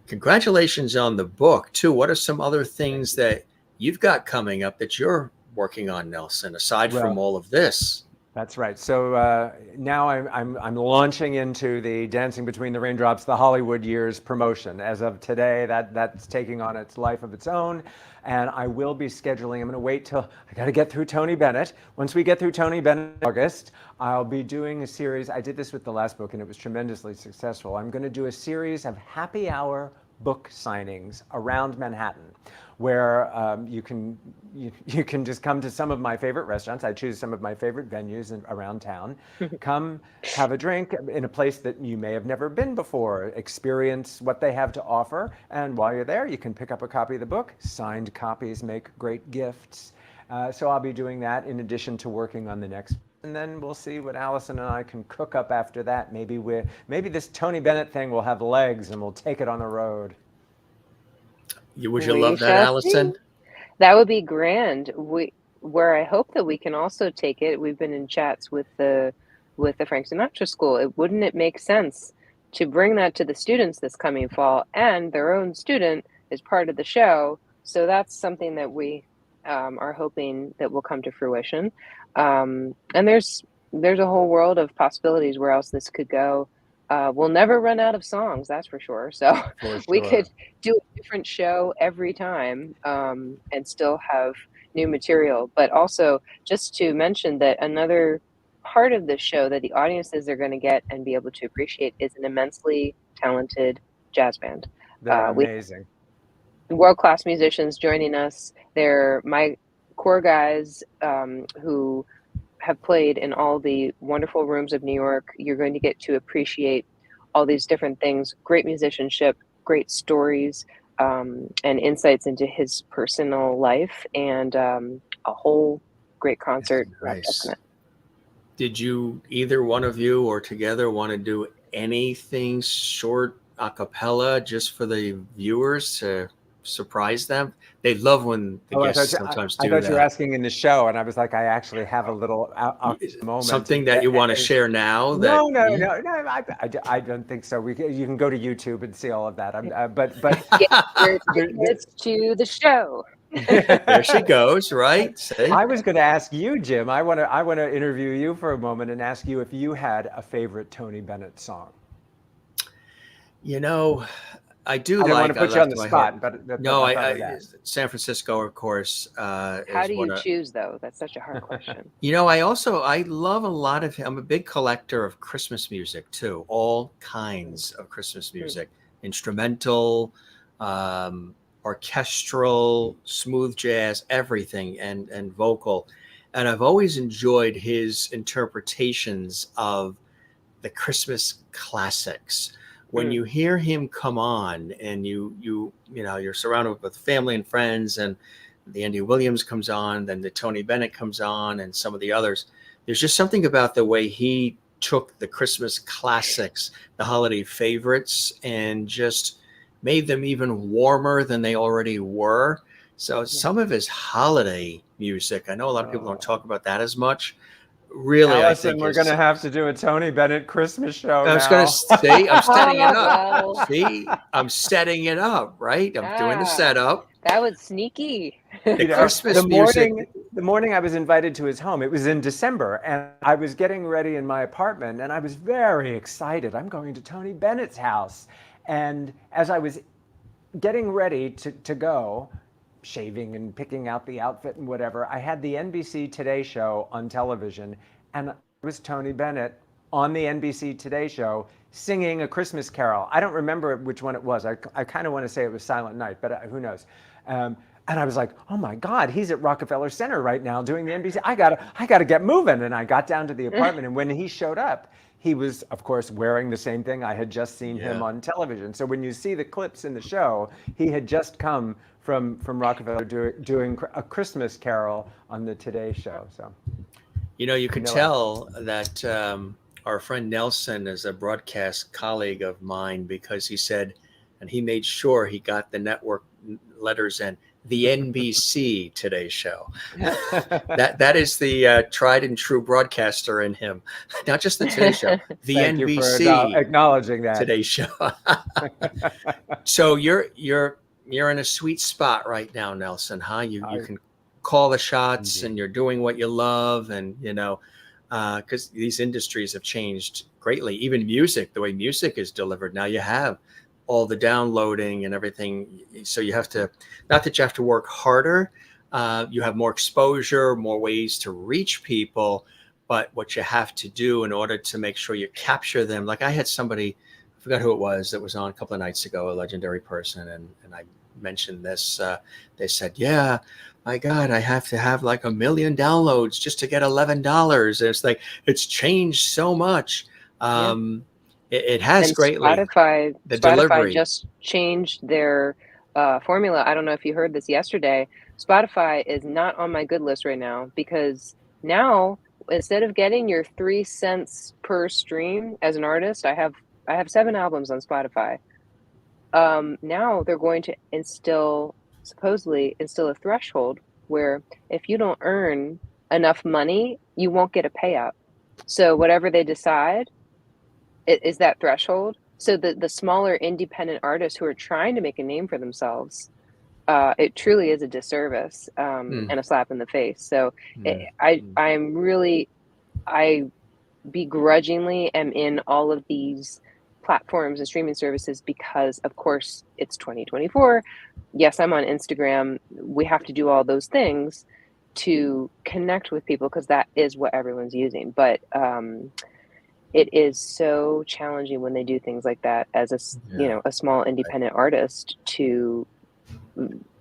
Speaker 1: Congratulations on the book, too. What are some other things that you've got coming up that you're working on, Nelson, aside from all of this?
Speaker 2: That's right. So now I'm launching into the Dancing Between the Raindrops, the Hollywood Years promotion. As of today, that's taking on its life of its own. And I will be scheduling, I'm going to wait till, I got to get through Tony Bennett. Once we get through Tony Bennett in August, I'll be doing a series. I did this with the last book and it was tremendously successful. I'm going to do a series of happy hour book signings around Manhattan, where you can just come to some of my favorite restaurants. I choose some of my favorite venues around town. Come have a drink in a place that you may have never been before. Experience what they have to offer. And while you're there, you can pick up a copy of the book. Signed copies make great gifts. So I'll be doing that in addition to working on the next. And then we'll see what Allyson and I can cook up after that. Maybe this Tony Bennett thing will have legs and we'll take it on the road.
Speaker 1: Would you love that, Allyson?
Speaker 3: That would be grand. Where I hope that we can also take it. We've been in chats with the Frank Sinatra School. Wouldn't it make sense to bring that to the students this coming fall, and their own student is part of the show? So that's something that we are hoping that will come to fruition. And there's a whole world of possibilities where else this could go. We'll never run out of songs, that's for sure. So we could do a different show every time and still have new material. But also, just to mention that another part of the show that the audiences are going to get and be able to appreciate is an immensely talented jazz band.
Speaker 2: They're amazing.
Speaker 3: World-class musicians joining us. They're my core guys who have played in all the wonderful rooms of New York. You're going to get to appreciate all these different things, great musicianship, great stories, and insights into his personal life, and a whole great concert.
Speaker 1: Nice. Did you, either one of you or together, want to do anything short a cappella just for the viewers to surprise them? They love when the guests sometimes do that.
Speaker 2: I thought you were asking in the show, and I was like, I actually have a little moment.
Speaker 1: Something that you want to share now?
Speaker 2: No, I don't think so. You can go to YouTube and see all of that. But
Speaker 3: it's to the show.
Speaker 1: There she goes, right? See?
Speaker 2: I was going to ask you, Jim. I want to interview you for a moment and ask you if you had a favorite Tony Bennett song.
Speaker 1: You know, I
Speaker 2: don't want to put you on the spot, but
Speaker 1: San Francisco, of course.
Speaker 3: How do you choose, though? That's such a hard question.
Speaker 1: You know, I love a lot of. I'm a big collector of Christmas music too. All kinds of Christmas music, instrumental, orchestral, smooth jazz, everything, and vocal. And I've always enjoyed his interpretations of the Christmas classics. When you hear him come on and you're surrounded with family and friends, and the Andy Williams comes on, then the Tony Bennett comes on, and some of the others, there's just something about the way he took the Christmas classics, the holiday favorites, and just made them even warmer than they already were. So some of his holiday music, I know a lot of people don't talk about that as much, really, I
Speaker 2: Allison,
Speaker 1: think
Speaker 2: we're going to have to do a Tony Bennett Christmas show
Speaker 1: I was going to
Speaker 2: now.
Speaker 1: say, I'm setting it up.
Speaker 3: Well,
Speaker 1: See, I'm setting it up, right? I'm doing the
Speaker 3: ah,
Speaker 1: setup.
Speaker 3: that was sneaky.
Speaker 1: The
Speaker 2: You know,
Speaker 1: Christmas music.
Speaker 2: the morning I was invited to his home, it was in December, and I was getting ready in my apartment, and I was very excited. I'm going to Tony Bennett's house. And as I was getting ready to go, shaving and picking out the outfit and whatever, I had the NBC Today Show on television, and it was Tony Bennett on the NBC Today Show singing a Christmas carol. I don't remember which one it was. I kind of want to say it was Silent Night, but who knows? And I was like, oh my God, he's at Rockefeller Center right now doing the NBC. I gotta get moving. And I got down to the apartment, and when he showed up, he was, of course, wearing the same thing I had just seen him on television. So when you see the clips in the show, he had just come from Rockefeller doing a Christmas carol on the Today Show. So,
Speaker 1: You could tell that our friend Nelson is a broadcast colleague of mine, because he said, and he made sure he got the network letters in, the NBC Today Show. that is the tried and true broadcaster in him, not just the Today Show, the
Speaker 2: Thank
Speaker 1: NBC
Speaker 2: you for acknowledging that.
Speaker 1: Today Show. So you're in a sweet spot right now, Nelson, huh? You can call the shots. Indeed. And you're doing what you love, and because these industries have changed greatly. Even music, the way music is delivered now, you have all the downloading and everything. So you have to, not that you have to work harder, you have more exposure, more ways to reach people, but what you have to do in order to make sure you capture them. Like I had somebody, I forgot who it was, that was on a couple of nights ago, a legendary person. And I mentioned this, they said, yeah, my God, I have to have like 1 million downloads just to get $11. And it's like, it's changed so much. It has and greatly.
Speaker 3: Spotify
Speaker 1: delivery
Speaker 3: just changed their formula. I don't know if you heard this yesterday. Spotify is not on my good list right now, because now instead of getting your 3 cents per stream as an artist, I have 7 albums on Spotify. Now they're going to supposedly instill a threshold where if you don't earn enough money, you won't get a payout. So whatever they decide is that threshold. So the smaller independent artists who are trying to make a name for themselves, it truly is a disservice and a slap in the face. So I begrudgingly am in all of these platforms and streaming services, because of course it's 2024. Yes, I'm on Instagram. We have to do all those things to connect with people, because that is what everyone's using. But it is so challenging when they do things like that as a small independent artist to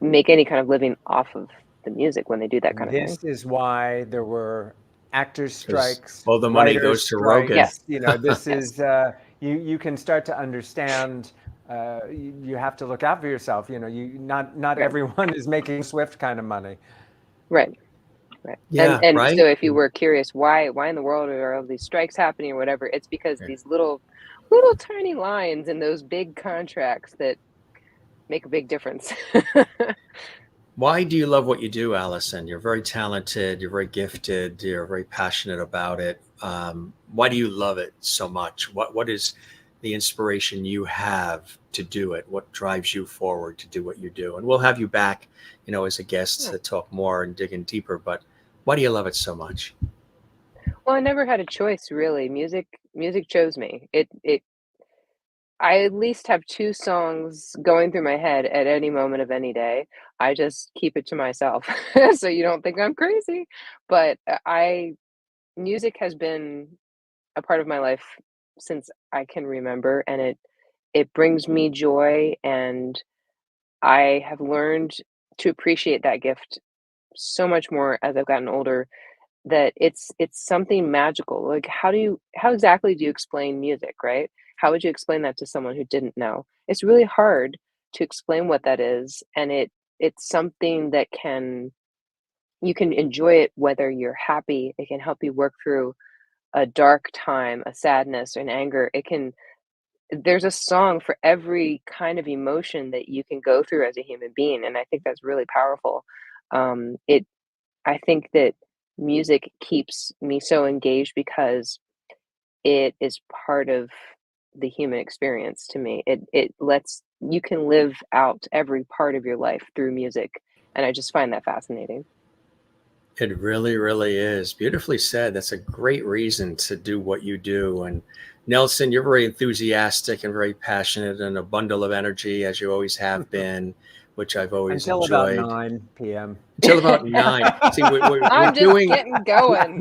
Speaker 3: make any kind of living off of the music when they do that kind of thing.
Speaker 2: This is why there were actors' strikes.
Speaker 1: All the money goes to Rogan.
Speaker 3: Yes.
Speaker 2: This is you can start to understand. You have to look out for yourself. Not everyone is making Swift kind of money.
Speaker 3: Right.
Speaker 1: Yeah,
Speaker 3: and
Speaker 1: right?
Speaker 3: So if you were curious why in the world are all these strikes happening or whatever, it's because these little tiny lines in those big contracts that make a big difference.
Speaker 1: Why do you love what you do, Allison? You're very talented, you're very gifted, you're very passionate about it. Why do you love it so much? What is the inspiration you have to do it? What drives you forward to do what you do? And we'll have you back, as a guest to talk more and dig in deeper. But why do you love it so much?
Speaker 3: Well, I never had a choice, really. Music chose me. I at least have 2 songs going through my head at any moment of any day. I just keep it to myself, so you don't think I'm crazy. But music has been a part of my life since I can remember, and it brings me joy, and I have learned to appreciate that gift so much more as I've gotten older, that it's something magical. Like how exactly do you explain music, right? How would you explain that to someone who didn't know? It's really hard to explain what that is, and it's something that you can enjoy it whether you're happy. It can help you work through a dark time, a sadness, an anger. There's a song for every kind of emotion that you can go through as a human being, and I think that's really powerful. I think that music keeps me so engaged because it is part of the human experience to me. It lets you can live out every part of your life through music, and I just find that fascinating.
Speaker 1: It really, really is. Beautifully said. That's a great reason to do what you do. And Nelson, you're very enthusiastic and very passionate and a bundle of energy, as you always have been, which I've always
Speaker 2: Until about
Speaker 1: enjoyed.
Speaker 2: 9 p.m.
Speaker 1: Until about 9. See, we're
Speaker 3: I'm just
Speaker 1: doing.
Speaker 3: getting going.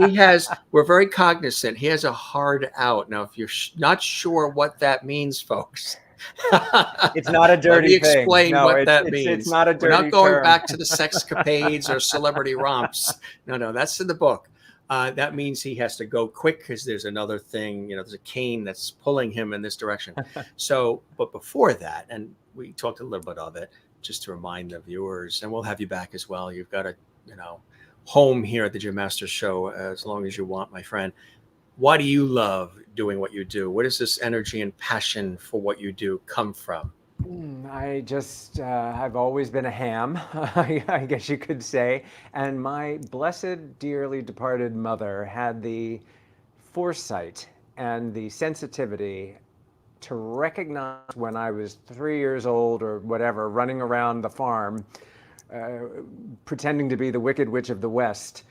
Speaker 1: We're very cognizant. He has a hard out. Now, if you're not sure what that means, folks,
Speaker 2: It's not a dirty
Speaker 1: let me
Speaker 2: thing.
Speaker 1: explain
Speaker 2: No,
Speaker 1: what that
Speaker 2: it's
Speaker 1: means.
Speaker 2: not a dirty
Speaker 1: We're not going
Speaker 2: term.
Speaker 1: back to the sexcapades or celebrity romps. No, that's in the book. That means he has to go quick because there's another thing, there's a cane that's pulling him in this direction. So, but before that, and we talked a little bit of it, just to remind the viewers, and we'll have you back as well. You've got a, home here at the Jim Master Show as long as you want, my friend. Why do you love doing what you do? Where does this energy and passion for what you do come from?
Speaker 2: I just, I've always been a ham, I guess you could say. And my blessed, dearly departed mother had the foresight and the sensitivity to recognize when I was 3 years old or whatever, running around the farm, pretending to be the Wicked Witch of the West.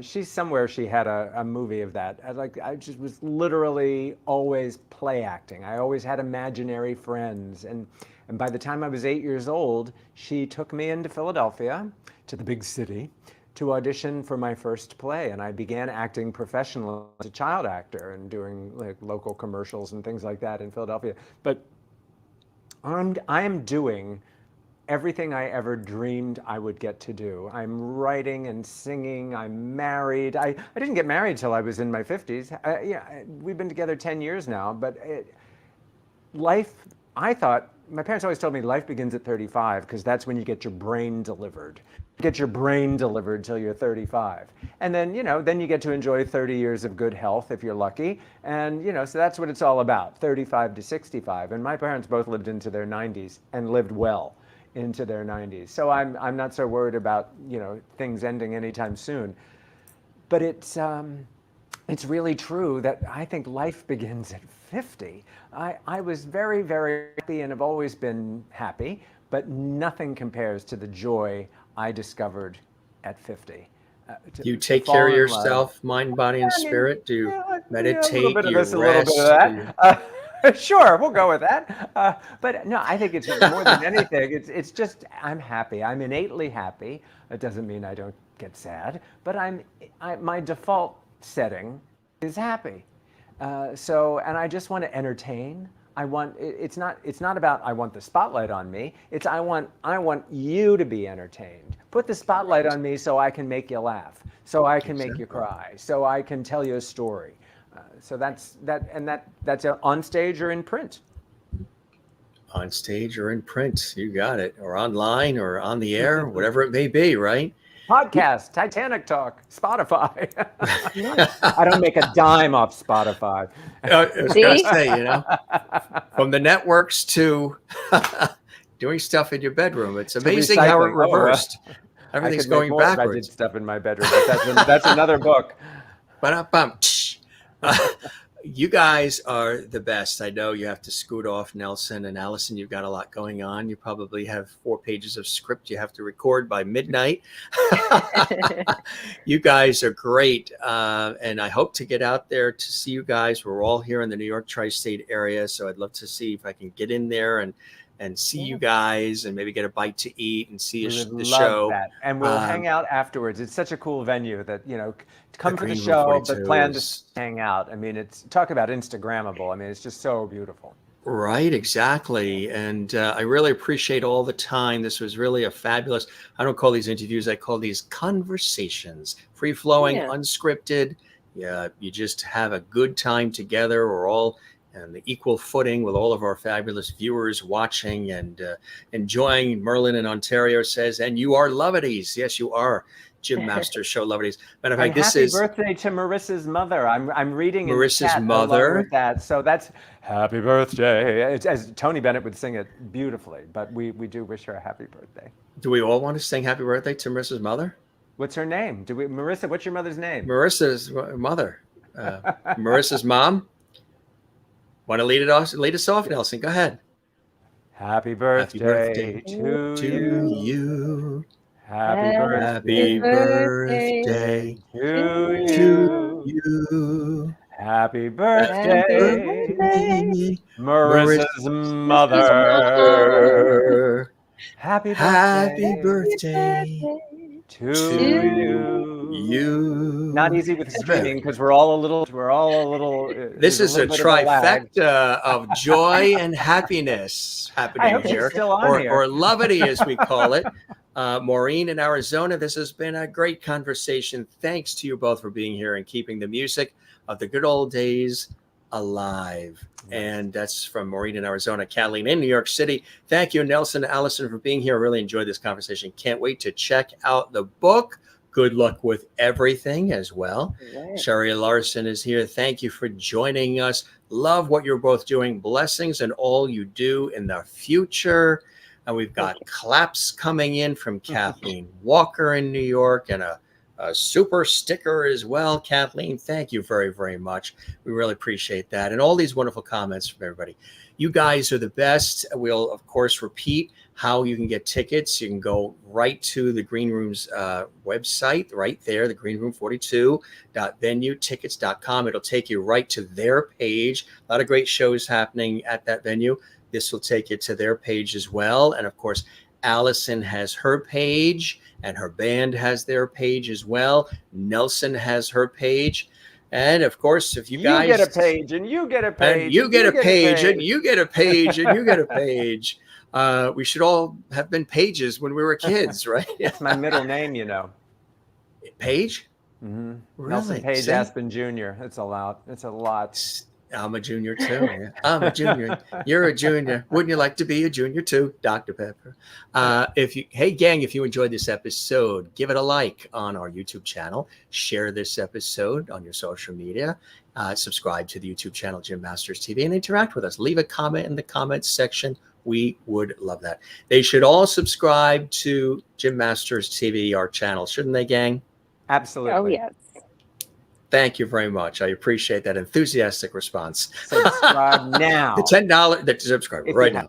Speaker 2: She's somewhere, she had a movie of that. I just was literally always play acting. I always had imaginary friends. And by the time I was 8 years old, she took me into Philadelphia, to the big city, to audition for my first play. And I began acting professionally as a child actor and doing like local commercials and things like that in Philadelphia. But I am doing everything I ever dreamed I would get to do. I'm writing and singing. I'm married. I didn't get married till I was in my 50s. We've been together 10 years now, but life, I thought, my parents always told me life begins at 35 because that's when you get your brain delivered. Get your brain delivered till you're 35. And then, then you get to enjoy 30 years of good health if you're lucky. And, so that's what it's all about, 35 to 65. And my parents both lived into their 90s and lived well into their 90s. So I'm not so worried about, things ending anytime soon. But it's really true that I think life begins at 50. I was very, very happy and have always been happy, but nothing compares to the joy I discovered at 50.
Speaker 1: You take care of yourself, mind, body, and spirit? Do you meditate?
Speaker 2: A little bit of this,
Speaker 1: you
Speaker 2: a little bit of
Speaker 1: rest?
Speaker 2: that. Sure, we'll go with that. But no, I think it's more than anything. It's just I'm happy. I'm innately happy. It doesn't mean I don't get sad, but my default setting is happy. And I just want to entertain. It's not about I want the spotlight on me. It's I want you to be entertained. Put the spotlight on me so I can make you laugh, so I can make you cry, so I can tell you a story. So that's on stage or in print.
Speaker 1: On stage or in print, you got it, or online or on the air, whatever it may be, right?
Speaker 2: Podcast, Titanic Talk, Spotify. I don't make a dime off Spotify.
Speaker 1: I was going to say, from the networks to doing stuff in your bedroom. It's amazing how it reversed. Everything's going backwards.
Speaker 2: I did stuff in my bedroom, but that's another book.
Speaker 1: You guys are the best. I know you have to scoot off, Nelson and Allyson. You've got a lot going on. You probably have 4 pages of script you have to record by midnight. You guys are great. And I hope to get out there to see you guys. We're all here in the New York tri-state area. So I'd love to see if I can get in there and see you guys and maybe get a bite to eat and see the show.
Speaker 2: That. And we'll hang out afterwards. It's such a cool venue that, come for the show, but plan to hang out. I mean, talk about Instagrammable. I mean, it's just so beautiful.
Speaker 1: Right, exactly. And I really appreciate all the time. This was really a fabulous, I don't call these interviews, I call these conversations, free-flowing, unscripted. Yeah, you just have a good time together. We're all on the equal footing with all of our fabulous viewers watching and enjoying. Merlin in Ontario says, and you are lovedies. Yes, you are. Jim Master Show lovedies. Matter of fact, this is
Speaker 2: happy birthday to Marissa's mother. I'm reading
Speaker 1: Marissa's mother.
Speaker 2: With that, so that's happy birthday. As Tony Bennett would sing it beautifully, but we do wish her a happy birthday.
Speaker 1: Do we all want to sing happy birthday to Marissa's mother?
Speaker 2: What's her name? Marissa, what's your mother's name?
Speaker 1: Marissa's mother. Marissa's mom. Want to lead us off, Nelson? Go ahead.
Speaker 2: Happy birthday to you. Happy birthday to you. Happy birthday, Marissa's mother. Happy
Speaker 1: birthday
Speaker 2: to you. Not easy with streaming because we're all a little.
Speaker 1: This is a trifecta of joy and happiness happening here, or levity as we call it. Maureen in Arizona, this has been a great conversation. Thanks to you both for being here and keeping the music of the good old days alive. And that's from Maureen in Arizona. Kathleen in New York City. Thank you, Nelson and Allyson, for being here. I really enjoyed this conversation. Can't wait to check out the book. Good luck with everything as well. Right. Sherry Larson is here. Thank you for joining us. Love what you're both doing. Blessings and all you do in the future. And we've got claps coming in from Kathleen Walker in New York and a super sticker as well. Kathleen, thank you very, very much. We really appreciate that. And all these wonderful comments from everybody. You guys are the best. We'll, of course, repeat how you can get tickets. You can go right to the Green Room's website, right there, the greenroom42.venuetickets.com. It'll take you right to their page. A lot of great shows happening at that venue. This will take you to their page as well. And, of course, Allyson has her page and her band has their page as well. Nelson has her page. And of course, if you guys
Speaker 2: get a page and you get a page,
Speaker 1: and you get a page and you get a page and you get a page. We should all have been Pages when we were kids, right?
Speaker 2: It's my middle name, you know.
Speaker 1: Page?
Speaker 2: Mm-hmm. Really? Nelson Page Aspen Jr. It's a lot. It's a lot.
Speaker 1: I'm a junior too. Yeah. I'm a junior. You're a junior. Wouldn't you like to be a junior too, Dr. Pepper? Hey gang, if you enjoyed this episode, give it a like on our YouTube channel. Share this episode on your social media. Subscribe to the YouTube channel Jim Masters TV and interact with us. Leave a comment in the comments section. We would love that. They should all subscribe to Jim Masters TV, our channel, shouldn't they, gang?
Speaker 2: Absolutely.
Speaker 3: Oh yes.
Speaker 1: Thank you very much. I appreciate that enthusiastic response.
Speaker 2: Subscribe now.
Speaker 1: The $10, subscribe right now.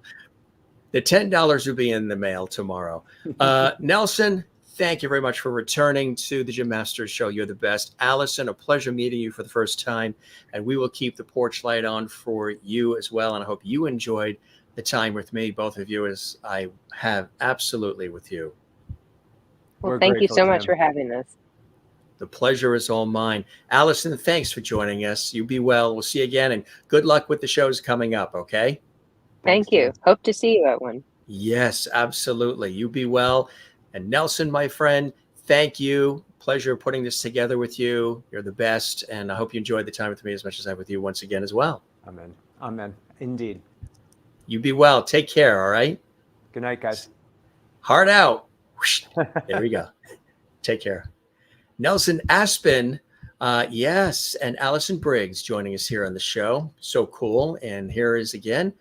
Speaker 1: The $10 will be in the mail tomorrow. Nelson, thank you very much for returning to the Jim Masters Show. You're the best. Allyson, a pleasure meeting you for the first time. And we will keep the porch light on for you as well. And I hope you enjoyed the time with me, both of you, as I have absolutely with you.
Speaker 3: Well, thank you so much for having us.
Speaker 1: The pleasure is all mine. Allyson, thanks for joining us. You be well. We'll see you again, and good luck with the shows coming up, okay?
Speaker 3: Thank you. Hope to see you at one.
Speaker 1: Yes, absolutely. You be well. And Nelson, my friend, thank you. Pleasure putting this together with you. You're the best, and I hope you enjoyed the time with me as much as I have with you once again as well.
Speaker 2: Amen. Amen. Indeed.
Speaker 1: You be well. Take care, all right?
Speaker 2: Good night, guys.
Speaker 1: Heart out. There we go. Take care. Nelson Aspen, yes, and Allyson Briggs joining us here on the show. So cool. And here is, again,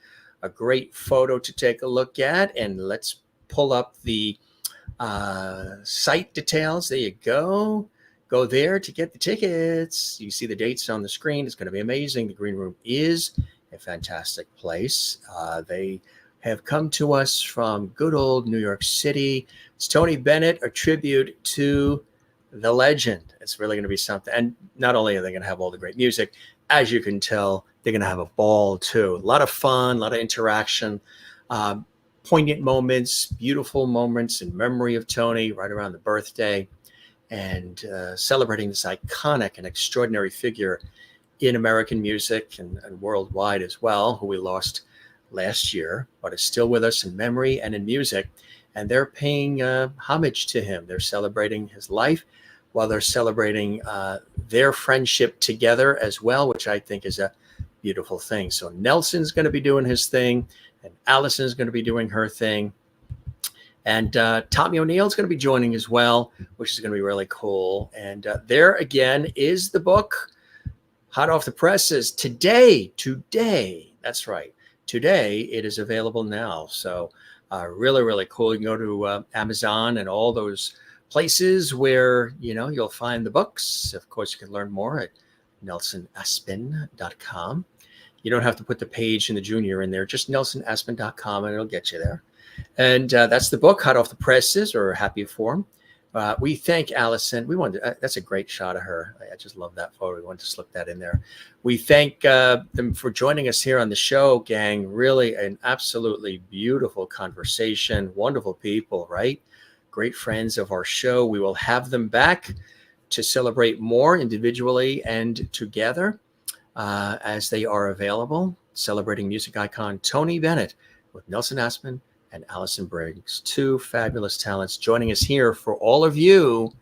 Speaker 1: a great photo to take a look at. And let's pull up the site details. There you go. Go there to get the tickets. You see the dates on the screen. It's going to be amazing. The Green Room is a fantastic place. They have come to us from good old New York City. It's Tony Bennett, a tribute to the legend. It's really going to be something. And not only are they going to have all the great music, as you can tell, they're going to have a ball too. A lot of fun, a lot of interaction, poignant moments, beautiful moments in memory of Tony right around the birthday, and celebrating this iconic and extraordinary figure in American music and worldwide as well, who we lost last year, but is still with us in memory and in music. And they're paying homage to him. They're celebrating his life while they're celebrating their friendship together as well, which I think is a beautiful thing. So Nelson's going to be doing his thing, and Allyson's going to be doing her thing. And Tommy O'Neill's going to be joining as well, which is going to be really cool. And there again is the book, hot off the presses today. That's right. Today it is available now. So really, really cool. You can go to Amazon and all those places where, you'll find the books. Of course, you can learn more at nelsonaspen.com. You don't have to put the page and the junior in there, just nelsonaspen.com, and it'll get you there. And that's the book, hot off the presses, or happy form. We thank Allyson. That's a great shot of her. I just love that photo. We wanted to slip that in there. We thank them for joining us here on the show, gang. Really an absolutely beautiful conversation. Wonderful people, right? Great friends of our show. We will have them back to celebrate more individually and together as they are available. Celebrating music icon Tony Bennett with Nelson Aspen and Allyson Briggs, two fabulous talents joining us here for all of you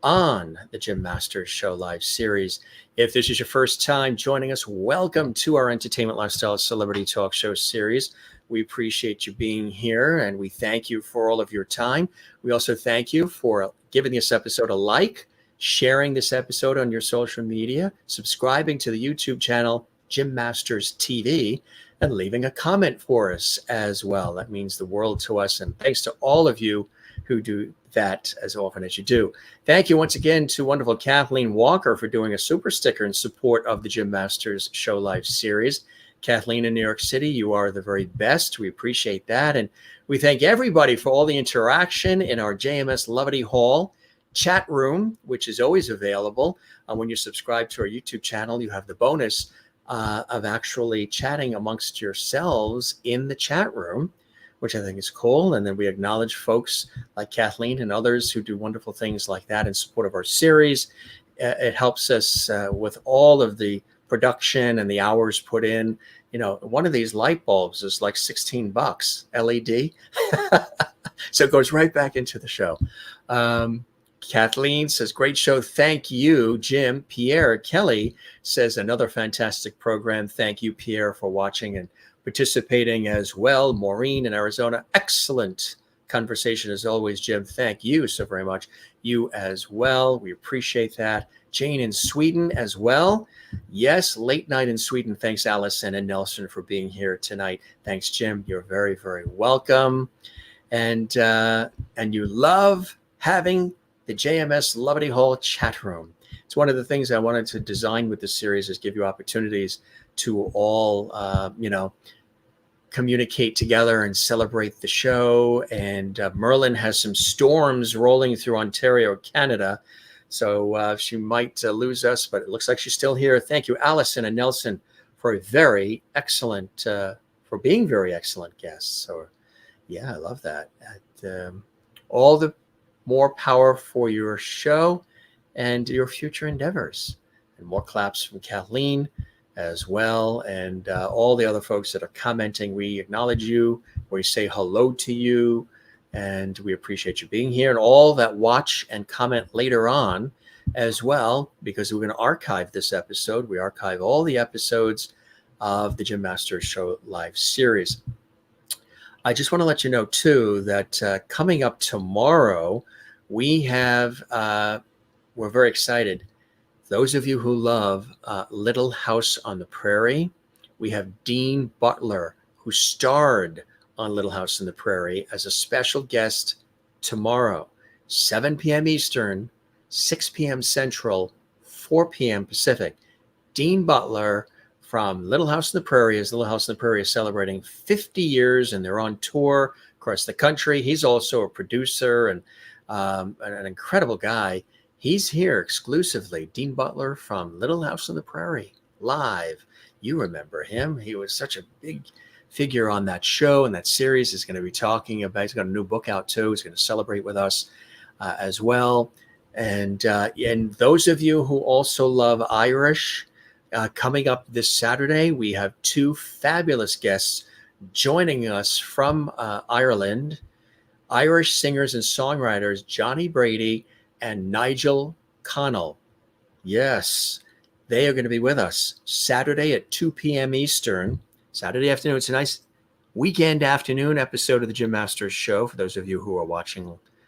Speaker 1: on the Jim Masters Show Live series. If this is your first time joining us, welcome to our Entertainment Lifestyle Celebrity Talk Show series. We appreciate you being here, and we thank you for all of your time. We also thank you for giving this episode a like, sharing this episode on your social media, subscribing to the YouTube channel, Jim Masters TV, and leaving a comment for us as well. That means the world to us, and thanks to all of you who do that as often as you do. Thank you once again to wonderful Kathleen Walker for doing a super sticker in support of the Jim Masters Show Live series. Kathleen in New York City, you are the very best. We appreciate that. And we thank everybody for all the interaction in our JMS Levity Hall chat room, which is always available. When you subscribe to our YouTube channel, you have the bonus of actually chatting amongst yourselves in the chat room, which I think is cool. And then we acknowledge folks like Kathleen and others who do wonderful things like that in support of our series. It helps us with all of the production and the hours put in. One of these light bulbs is like $16 LED. So it goes right back into the show. Kathleen says, great show. Thank you, Jim. Pierre Kelly says, another fantastic program. Thank you, Pierre, for watching and participating as well. Maureen in Arizona, excellent conversation as always, Jim. Thank you so very much. You as well. We appreciate that. Jane in Sweden as well. Yes, late night in Sweden. Thanks, Allyson and Nelson, for being here tonight. Thanks, Jim. You're very, very welcome. And you love having the JMS Levity Hall chat room. It's one of the things I wanted to design with this series, is give you opportunities to all, communicate together and celebrate the show. And Merlin has some storms rolling through Ontario, Canada. So she might lose us, but it looks like she's still here. Thank you, Allyson and Nelson, for being very excellent guests. So yeah, I love that. All the more power for your show and your future endeavors. And more claps from Kathleen as well. And all the other folks that are commenting, we acknowledge you. We say hello to you. And we appreciate you being here, and all that watch and comment later on as well, because we're going to archive this episode. We archive all the episodes of the Jim Masters Show Live series. I just want to let you know, too, that coming up tomorrow, we have, we're very excited. Those of you who love Little House on the Prairie, we have Dean Butler, who starred on Little House on the Prairie, as a special guest tomorrow, 7 p.m. Eastern, 6 p.m. Central, 4 p.m. Pacific. Dean Butler from Little House on the Prairie, as Little House on the Prairie is celebrating 50 years, and they're on tour across the country. He's also a producer and an incredible guy. He's here exclusively. Dean Butler from Little House on the Prairie, live. You remember him. He was such a big figure on that show and that series. Is going to be talking about, he's got a new book out too. He's going to celebrate with us as well. And those of you who also love Irish, coming up this Saturday, we have two fabulous guests joining us from Ireland, Irish singers and songwriters Johnny Brady and Nigel Connell. Yes, they are going to be with us Saturday at 2 p.m. Eastern. Saturday afternoon. It's a nice weekend afternoon episode of the Jim Masters Show. For those of you who are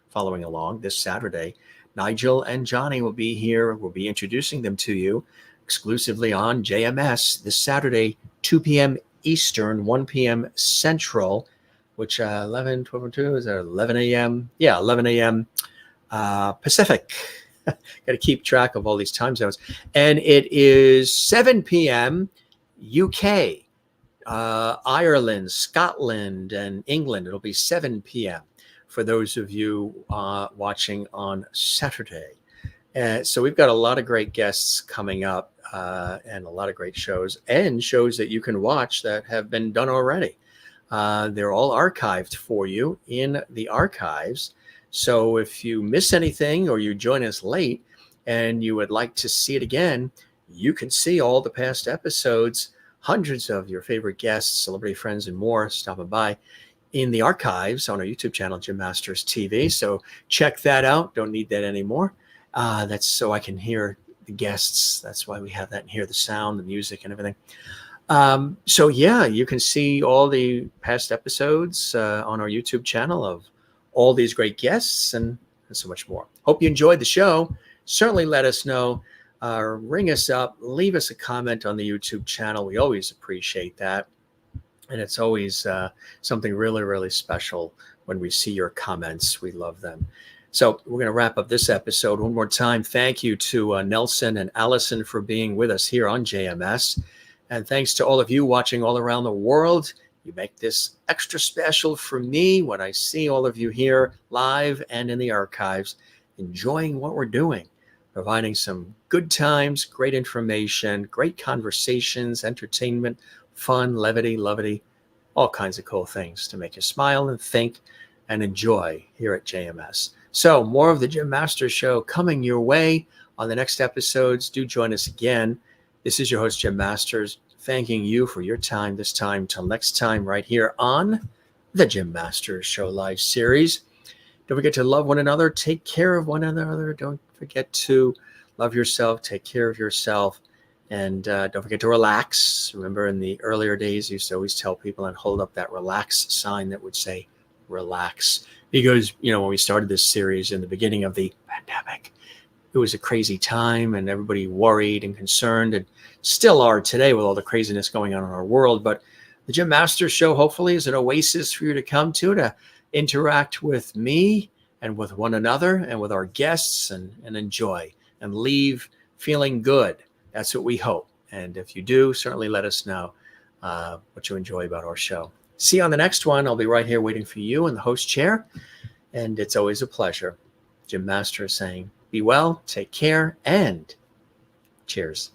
Speaker 1: following along this Saturday, Nigel and Johnny will be here. We'll be introducing them to you exclusively on JMS this Saturday, 2 p.m. Eastern, 1 p.m. Central, which 11, 12, 2, is that 11 a.m.? Yeah, 11 a.m. Pacific. Got to keep track of all these time zones. And it is 7 p.m. UK, Ireland, Scotland, and England. It'll be 7 p.m. for those of you watching on Saturday. So we've got a lot of great guests coming up and a lot of great shows and shows that you can watch that have been done already. They're all archived for you in the archives. So if you miss anything or you join us late and you would like to see it again, you can see all the past episodes, hundreds of your favorite guests, celebrity friends, and more stopping by in the archives on our YouTube channel, Jim Masters TV. So check that out. Don't need that anymore. That's so I can hear the guests. That's why we have that and hear the sound, the music, and everything. So yeah, you can see all the past episodes on our YouTube channel of all these great guests and so much more. Hope you enjoyed the show. Certainly let us know. Ring us up. Leave us a comment on the YouTube channel. We always appreciate that. And it's always something really, really special when we see your comments. We love them. So we're going to wrap up this episode one more time. Thank you to Nelson and Allyson for being with us here on JMS. And thanks to all of you watching all around the world. You make this extra special for me when I see all of you here live and in the archives, enjoying what we're doing, providing some good times, great information, great conversations, entertainment, fun, levity, all kinds of cool things to make you smile and think and enjoy here at JMS. So more of the Jim Masters Show coming your way on the next episodes. Do join us again. This is your host, Jim Masters, thanking you for your time this time. Till next time right here on the Jim Masters Show live series. Don't forget to love one another. Take care of one another. Don't forget to love yourself. Take care of yourself. And don't forget to relax. Remember in the earlier days, I used to always tell people and hold up that relax sign that would say relax. Because, when we started this series in the beginning of the pandemic, it was a crazy time and everybody worried and concerned and still are today with all the craziness going on in our world. But the Jim Masters Show hopefully is an oasis for you to come to interact with me and with one another and with our guests and enjoy and leave feeling good. That's what we hope. And if you do, certainly let us know what you enjoy about our show. See you on the next one. I'll be right here waiting for you in the host chair. And it's always a pleasure. Jim Masters saying, be well, take care, and cheers.